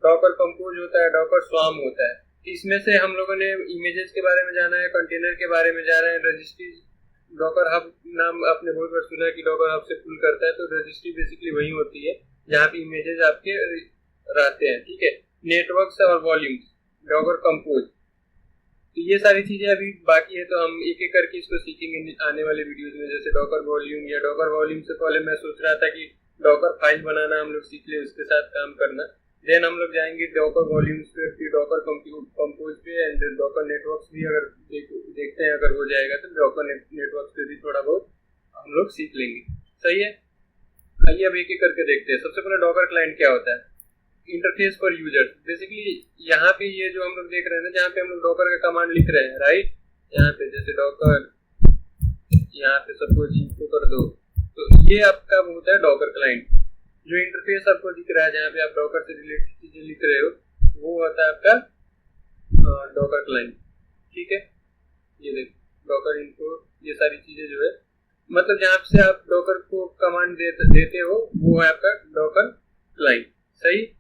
डॉकर कंपोज होता है, डॉकर स्वार्म होता है। इसमें से हम लोगों ने इमेजेस के बारे में जाना है, कंटेनर के बारे में जाना है, रजिस्ट्री, डॉकर हब नाम आपने बहुत बार सुना है कि डॉकर हब से पुल करता है, तो रजिस्ट्री बेसिकली वही होती है जहाँ पे इमेजेस आपके रहते हैं। ठीक है, नेटवर्क और वॉल्यूम, डॉकर कंपोज, तो ये सारी चीजें अभी बाकी है, तो हम एक एक करके इसको सीखेंगे आने वाले वीडियोस में। जैसे डॉकर वॉल्यूम, या डॉकर वॉल्यूम से पहले मैं सोच रहा था कि डॉकर फाइल बनाना हम लोग सीख ले, उसके साथ काम करना, देन हम लोग जाएंगे डॉकर वॉल्यूम्स पे, फिर डॉकर कंपोज पे एंड डॉकर नेटवर्क्स भी अगर देखते हैं, अगर हो जाएगा तो डॉकर नेटवर्क पे भी थोड़ा बहुत हम लोग सीख लेंगे। सही है, आइए अब एक एक करके देखते हैं। सबसे पहले डॉकर क्लाइंट क्या होता है, इंटरफेस फॉर यूजर्स। बेसिकली यहाँ पे ये जो हम लोग देख रहे हैं ना, जहाँ पे हम लोग डॉकर का कमांड लिख रहे हैं, राइट, यहाँ पे जैसे डॉकर, यहाँ पे सपोज इनको कर दो, तो ये आपका होता है डॉकर क्लाइंट। जो इंटरफेस आपको दिख रहा है जहाँ पे आप डॉकर से रिलेटेड चीजें लिख रहे हो, वो होता है आपका डॉकर क्लाइंट। ठीक है, ये देखो डॉकर इनको, ये सारी चीजें जो है, मतलब जहाँ से आप डॉकर को कमांड देते हो, वो है आपका डॉकर क्लाइंट। सही,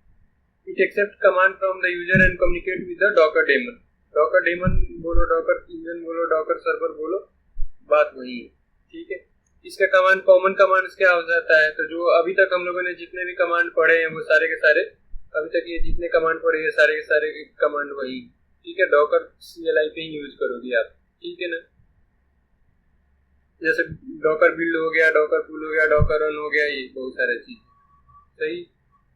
it accepts command from the user and communicate with the docker daemon। docker daemon बोलो, docker engine बोलो, docker server बोलो, बात वही है। ठीक है, इसका कमांड कॉमन कमांड्स क्या हो जाता है, तो जो अभी तक हम लोगों ने जितने भी कमांड पढ़े हैं वो सारे के सारे, अभी तक ये जितने कमांड पढ़े हैं सारे के सारे कमांड वही। ठीक है, डॉकर CLI पे ही यूज करोगे आप। ठीक है ना, जैसे डॉकर बिल्ड हो गया, डॉकर पुल हो गया, डॉकर रन हो गया, ये बहुत सारे चीज। सही,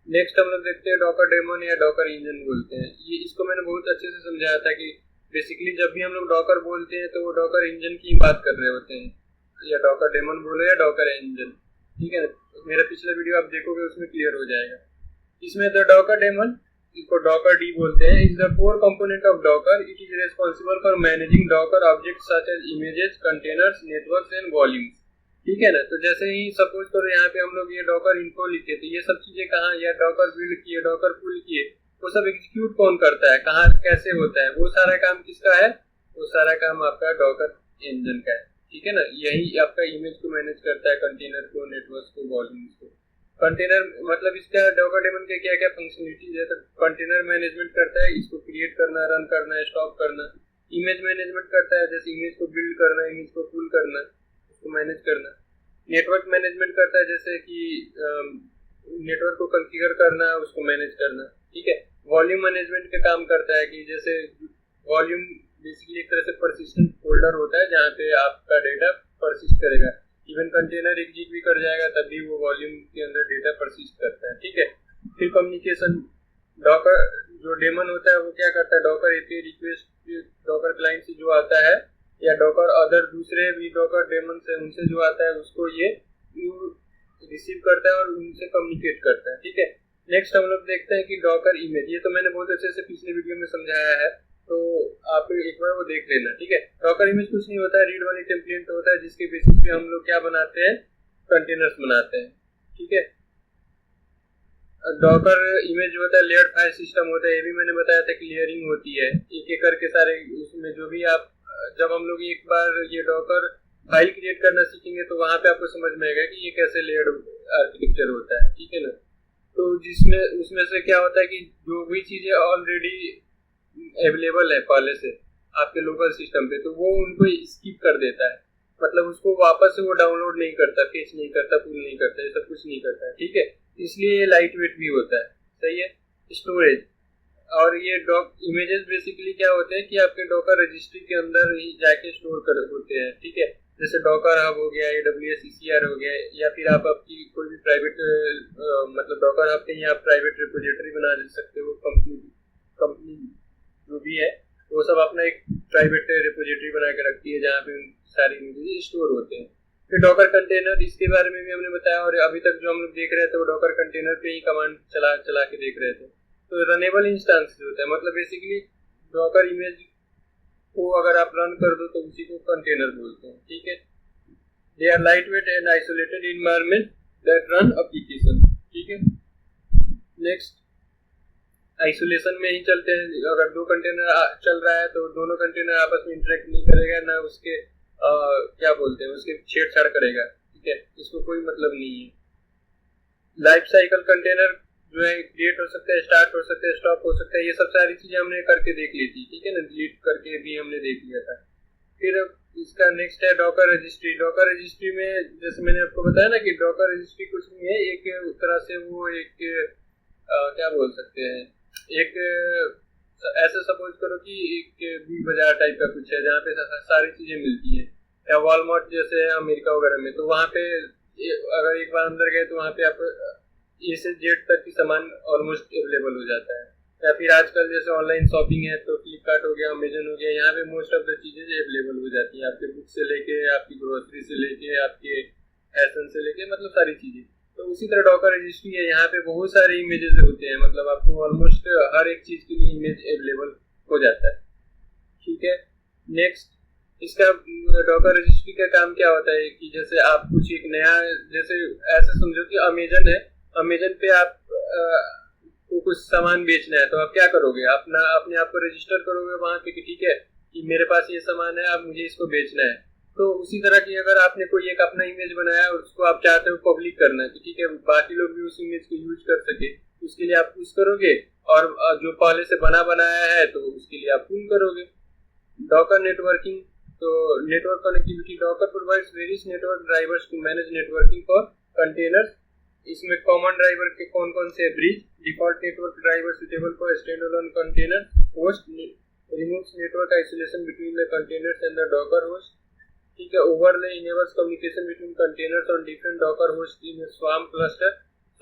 नेक्स्ट हम लोग देखते हैं डॉकर डेमन या डॉकर इंजन बोलते हैं। ये इसको मैंने बहुत अच्छे से समझाया था कि बेसिकली जब भी हम लोग डॉकर बोलते हैं तो वो डॉकर इंजन की बात कर रहे होते हैं, या डॉकर डेमन बोलो या डॉकर इंजन। ठीक है, मेरा पिछला वीडियो आप देखोगे उसमें क्लियर हो जाएगा। इसमें द डॉकर डेमन, इसको डॉकर डी बोलते हैं, is the core component of Docker. It is responsible for managing Docker objects such as images, containers, networks and volumes. ठीक है ना, तो जैसे ही सपोज करो यहाँ पे हम लोग ये डॉकर इन्फो लिखे, तो ये सब चीजें कहाँ, या डॉकर बिल्ड किए, डॉकर पुल किए, वो सब एग्जीक्यूट कौन करता है, कहाँ कैसे होता है, वो सारा काम किसका है, वो सारा काम आपका डॉकर इंजन का है। ठीक है ना, यही आपका इमेज को मैनेज करता है, कंटेनर को, नेटवर्क को, वॉल्यूम्स को। कंटेनर मतलब इसका डॉकर डेमन के क्या क्या फंक्शनलिटीज है, तो कंटेनर मैनेजमेंट करता है, इसको क्रिएट करना, रन करना, स्टॉप करना। इमेज मैनेजमेंट करता है, जैसे इमेज को बिल्ड करना, इमेज को पुल करना, उसको मैनेज करना। नेटवर्क मैनेजमेंट करता है, जैसे कि नेटवर्क को कॉन्फ़िगर करना, उसको मैनेज करना। ठीक है, वॉल्यूम मैनेजमेंट का काम करता है कि जैसे वॉल्यूम बेसिकली एक तरह से परसिस्टेंट फोल्डर होता है जहाँ पे आपका डेटा परसिस्ट करेगा। इवन कंटेनर एग्जीक्यूट भी कर जाएगा तब भी वो वॉल्यूम के अंदर डेटा परसिस्ट करता है। ठीक है, फिर कम्युनिकेशन, डॉकर जो डेमन होता है वो क्या करता है, Docker API request Docker client से जो आता है, या डॉकर अदर दूसरे भी डॉकर डेमन से उनसे जो आता है उसको ये रिसीव करता है और उनसे कम्युनिकेट करता है। ठीक है, नेक्स्ट हम लोग देखते हैं कि डॉकर इमेज। ये तो मैंने बहुत अच्छे से पिछले वीडियो में समझाया है, तो आप एक बार वो देख लेना। ठीक है, डॉकर इमेज कुछ नहीं होता है, रीड वाली टेम्पलेट होता है जिसके बेसिस पे हम लोग क्या बनाते हैं, कंटेनर्स बनाते हैं। ठीक है, डॉकर इमेज जो होता है लेयर्ड फाइल सिस्टम होता है, ये भी मैंने बताया था कि लेयरिंग होती है एक एक करके सारे, उसमें जो भी आप, जब हम लोग एक बार ये डॉकर फाइल क्रिएट करना सीखेंगे तो वहां पे आपको समझ में आएगा कि ये कैसे लेयर्ड आर्किटेक्चर होता है। ठीक है ना, तो जिसमें उसमें से क्या होता है कि जो भी चीजें ऑलरेडी अवेलेबल है पहले से आपके लोकल सिस्टम पे, तो वो उनको स्किप कर देता है, मतलब उसको वापस से वो डाउनलोड नहीं करता, फेच नहीं करता, पुल नहीं करता, ये सब कुछ नहीं करता है, ठीक है। इसलिए ये लाइट वेट भी होता है, सही है। स्टोरेज और ये इमेजेस बेसिकली क्या होते हैं कि आपके डॉकर रजिस्ट्री के अंदर ही जाके स्टोर कर होते हैं, ठीक है। जैसे डॉकर हब हो गया, AWS ECR हो गया, या फिर आप आपकी कोई भी प्राइवेट मतलब डॉकर हब के ही आप प्राइवेट रिपोजिटरी बना सकते हो, कंपनी जो भी है वो सब अपना एक प्राइवेट रिपोजिटरी बना के रखती है जहाँ पे सारी इमेजेस स्टोर होते हैं। फिर डॉकर कंटेनर, इसके बारे में भी हमने बताया, और अभी तक जो हम लोग देख रहे थे वो डॉकर कंटेनर पे ही कमांड चला के देख रहे थे। तो रनेबल इंस्टेंस होता है, मतलब बेसिकली डॉकर इमेज को अगर आप रन कर दो तो उसी को कंटेनर बोलते हैं, ठीक है। They are lightweight and isolated environment that run application, ठीक है। नेक्स्ट, आइसोलेशन में ही चलते हैं। अगर दो कंटेनर चल रहा है तो दोनों कंटेनर आपस में इंटरेक्ट नहीं करेगा, ना उसके क्या बोलते हैं उसके छेड़छाड़ करेगा, ठीक है, इसको कोई मतलब नहीं है। लाइफ साइकिल कंटेनर जो है क्रिएट हो सकता है, स्टार्ट हो सकता है, स्टॉप हो सकता है, ये सब सारी चीजें हमने करके देख ली थी, ठीक है ना, डिलीट करके भी हमने देख लिया था। फिर इसका नेक्स्ट है डॉकर रजिस्ट्री। डॉकर रजिस्ट्री में जैसे मैंने आपको बताया ना कि डॉकर रजिस्ट्री कुछ नहीं है, एक तरह से वो एक क्या बोल सकते हैं, एक ऐसे सपोज करो कि एक बिग बाजार टाइप का कुछ है जहाँ पे सारी चीजें मिलती है, या वॉलमार्ट जैसे है अमेरिका वगैरह में, तो वहाँ पे अगर एक बार अंदर गए तो वहाँ पे आप ए से जेड तक की सामान ऑलमोस्ट अवेलेबल हो जाता है। या फिर आजकल जैसे ऑनलाइन शॉपिंग है तो फ्लिपकार्ट हो गया, अमेजन हो गया, यहाँ पे मोस्ट ऑफ द चीजें अवेलेबल हो जाती हैं, आपके बुक से लेके, आपकी ग्रोसरी से लेके, आपके फैशन से लेके, मतलब सारी चीजें। तो उसी तरह डॉकर रजिस्ट्री है, यहाँ पे बहुत सारे इमेजेस होते हैं, मतलब आपको ऑलमोस्ट हर एक चीज के लिए इमेज अवेलेबल हो जाता है, ठीक है। नेक्स्ट, इसका डॉकर रजिस्ट्री का काम क्या होता है कि जैसे आप कुछ एक नया, जैसे ऐसे समझो कि अमेजन है, अमेजन पे आप को कुछ सामान बेचना है तो आप क्या करोगे, अपने आप को रजिस्टर करोगे वहां पे कि ठीक है कि मेरे पास ये सामान है, आप मुझे इसको बेचना है। तो उसी तरह की अगर आपने कोई एक अपना इमेज बनाया और उसको आप चाहते हो पब्लिक करना कि ठीक है बाकी लोग भी उस इमेज को यूज कर सके, उसके लिए आप पुश करोगे, और जो पहले से बनाया है तो उसके लिए आप पुल करोगे। डॉकर नेटवर्किंग, तो network connectivity, Docker provides various network drivers to manage networking for containers. इसमें कॉमन ड्राइवर के कौन कौन से, bridge, default network driver suitable for standalone container, host removes network isolation between the containers and the Docker host, ठीक है। Overlay enables communication between containers on different Docker host in swarm cluster.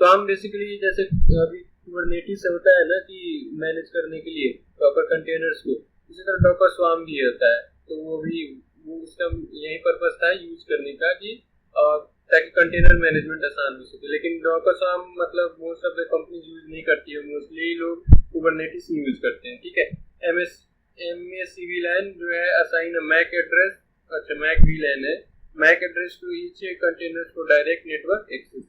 Swarm basically जैसे अभी Kubernetes से होता है ना कि manage करने के लिए डॉकर कंटेनर्स को, इसी तरह डॉकर स्वार्म भी होता है, तो वो उसका यही पर्पस था यूज करने का कि ताकि कंटेनर मैनेजमेंट आसान हो सके। लेकिन डॉकर स्वार्म मतलब most of the company use नहीं करती है, मोस्टली लोग कुबरनेटिस यूज करते हैं, ठीक है। एमएस VLAN जो है असाइन अ मैक एड्रेस, अच्छा मैक VLAN है, MAC address to each container for direct network access,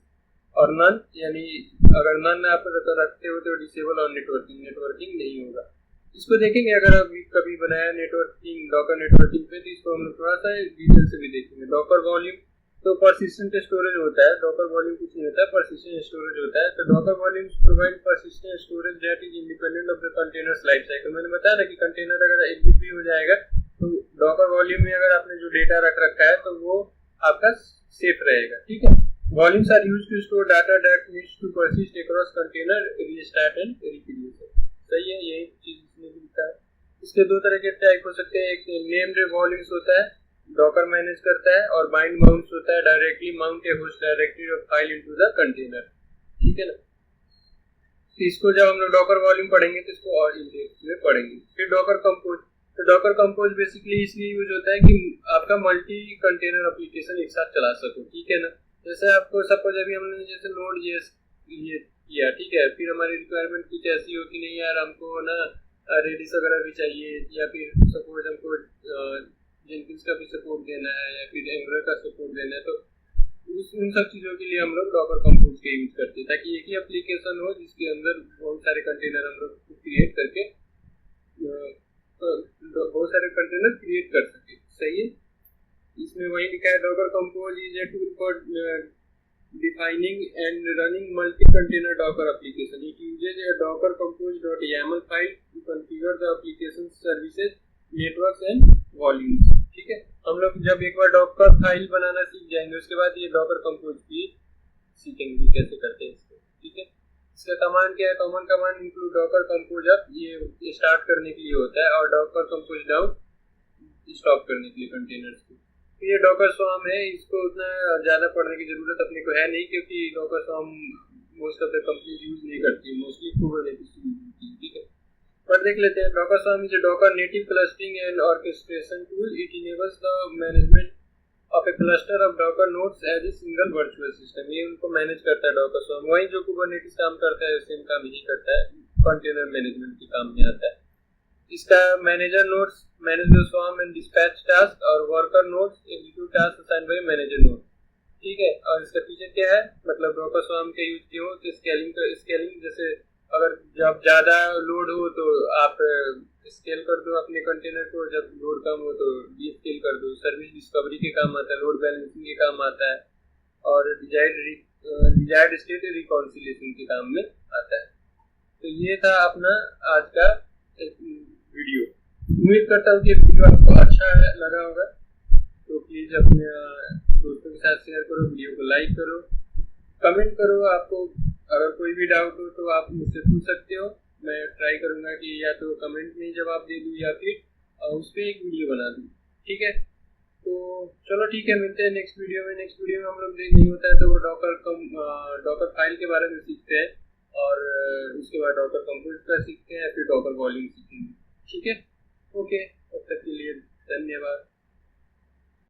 और नन यानी अगर नन आप रखते हो तो डिसेबल और नेटवर्किंग नहीं होगा। इसको देखेंगे अगर अभी कभी बनाया नेटवर्किंग, डॉकर नेटवर्किंग पे, तो इसको हम लोग थोड़ा सा डिटेल से भी देखेंगे। डॉकर वॉल्यूम, तो persistent स्टोरेज होता है, डॉकर वॉल्यूम कुछ नहीं होता है, persistent स्टोरेज होता है। तो Docker volume provide persistent storage that is independent of the containers life cycle. मैंने बताया ना कि कंटेनर अगर एग्जीक्यूट हो जाएगा तो डॉकर वॉल्यूम में अगर आपने जो डेटा रख रखा है तो वो आपका सेफ रहेगा, ठीक है। Volumes are used to store data that needs to persist across container, restart and reproduce. सही है, यही चीज इसमें भी लिखा है। इसके दो तरह के टाइप हो सकते हैं, एक नेम्ड वॉल्यूम्स होता है, डॉकर मैनेज करता है, और बाइंड माउंट्स होता है, directly mount A host directory of file into the container, ठीक है ना। तो इसको जब हम लोग डॉकर वॉल्यूम पढ़ेंगे तो इसको और डिटेल्स में पढ़ेंगे। फिर डॉकर कंपोज, तो डॉकर कंपोज बेसिकली इसलिए यूज होता है कि आपका मल्टी कंटेनर एप्लीकेशन एक साथ चला सको, ठीक है ना। जैसे आपको सपोज अभी हमने जैसे नोड ये किया, ठीक है, फिर हमारी रिक्वायरमेंट कुछ ऐसी हो कि नहीं यार हमको ना रेडिस वगैरह भी चाहिए, या फिर सपोज हमको जेनकिंस का भी सपोर्ट देना है, या फिर एंगुलर का सपोर्ट देना है, तो उन सब चीज़ों के लिए हम लोग डॉकर कंपोज का यूज करते हैं, ताकि एक ही एप्लीकेशन हो जिसके अंदर बहुत सारे कंटेनर हम लोग क्रिएट करके बहुत सारे कंटेनर क्रिएट कर सके। सही है, इसमें वही लिखा है, Docker compose is a tool for defining and running multi container Docker application. It uses a docker compose.yaml file to configure the application services networks and volumes. ठीक है, हम लोग जब एक बार डॉकर फाइल बनाना सीख जाएंगे उसके बाद ये डॉकर कंपोज भी सीखेंगे कैसे करते हैं इसको। ठीक है, इसका कमांड क्या है, common command include Docker compose up, ये स्टार्ट करने के लिए होता है, और डॉकर कंपोज डाउन स्टॉप करने के लिए कंटेनर्स को। तो ये डॉकर स्वार्म है, इसको उतना ज़्यादा पढ़ने की ज़रूरत अपने को है नहीं, क्योंकि Docker swarm most of the companies use नहीं करती, मोस्टली कुबरनेटिस यूज होती है। ठीक है, पर देख लेते हैं। Docker swarm is a Docker native clustering and orchestration tool. It enables the management of a cluster of Docker nodes as a single virtual system. ये उनको मैनेज करता है डॉकर स्वार्म, वही जो कुबरनेटिस काम करता है सेम काम यही करता है, कंटेनर मैनेजमेंट के काम में आता है। इसका manager nodes manage the swarm and dispatch task, और worker nodes execute task assigned by manager node. ठीक है, और इसका फीचर क्या है, मतलब डॉकर स्वार्म के यूज क्यों, तो स्केलिंग जैसे अगर जब ज़्यादा लोड हो तो आप स्केल कर दो अपने कंटेनर को, जब लोड कम हो तो डीस्केल कर दो। सर्विस डिस्कवरी के काम आता है, लोड बैलेंसिंग के काम आता है, और डिजायर्ड स्टेट रिकॉन्सिलिएशन के काम में आता है। तो ये था अपना आज का वीडियो। उम्मीद करता हूँ कि वीडियो आपको अच्छा लगा होगा, तो प्लीज़ अपने दोस्तों के साथ शेयर करो, वीडियो को लाइक करो, कमेंट करो। आपको अगर कोई भी डाउट हो तो आप मुझसे पूछ सकते हो, मैं ट्राई करूँगा कि या तो कमेंट में जवाब दे दूँ या फिर उस पर एक वीडियो बना दूँ। ठीक है, तो चलो ठीक है, मिलते हैं नेक्स्ट वीडियो में। नेक्स्ट वीडियो में हम लोग नहीं होता है तो वो डॉकर फाइल के बारे में सीखते हैं, और उसके बाद डॉकर कंपोज का सीखते हैं, फिर डॉकर वॉल्यूम सीखेंगे। ठीक है, ओके, तब तक के लिए धन्यवाद।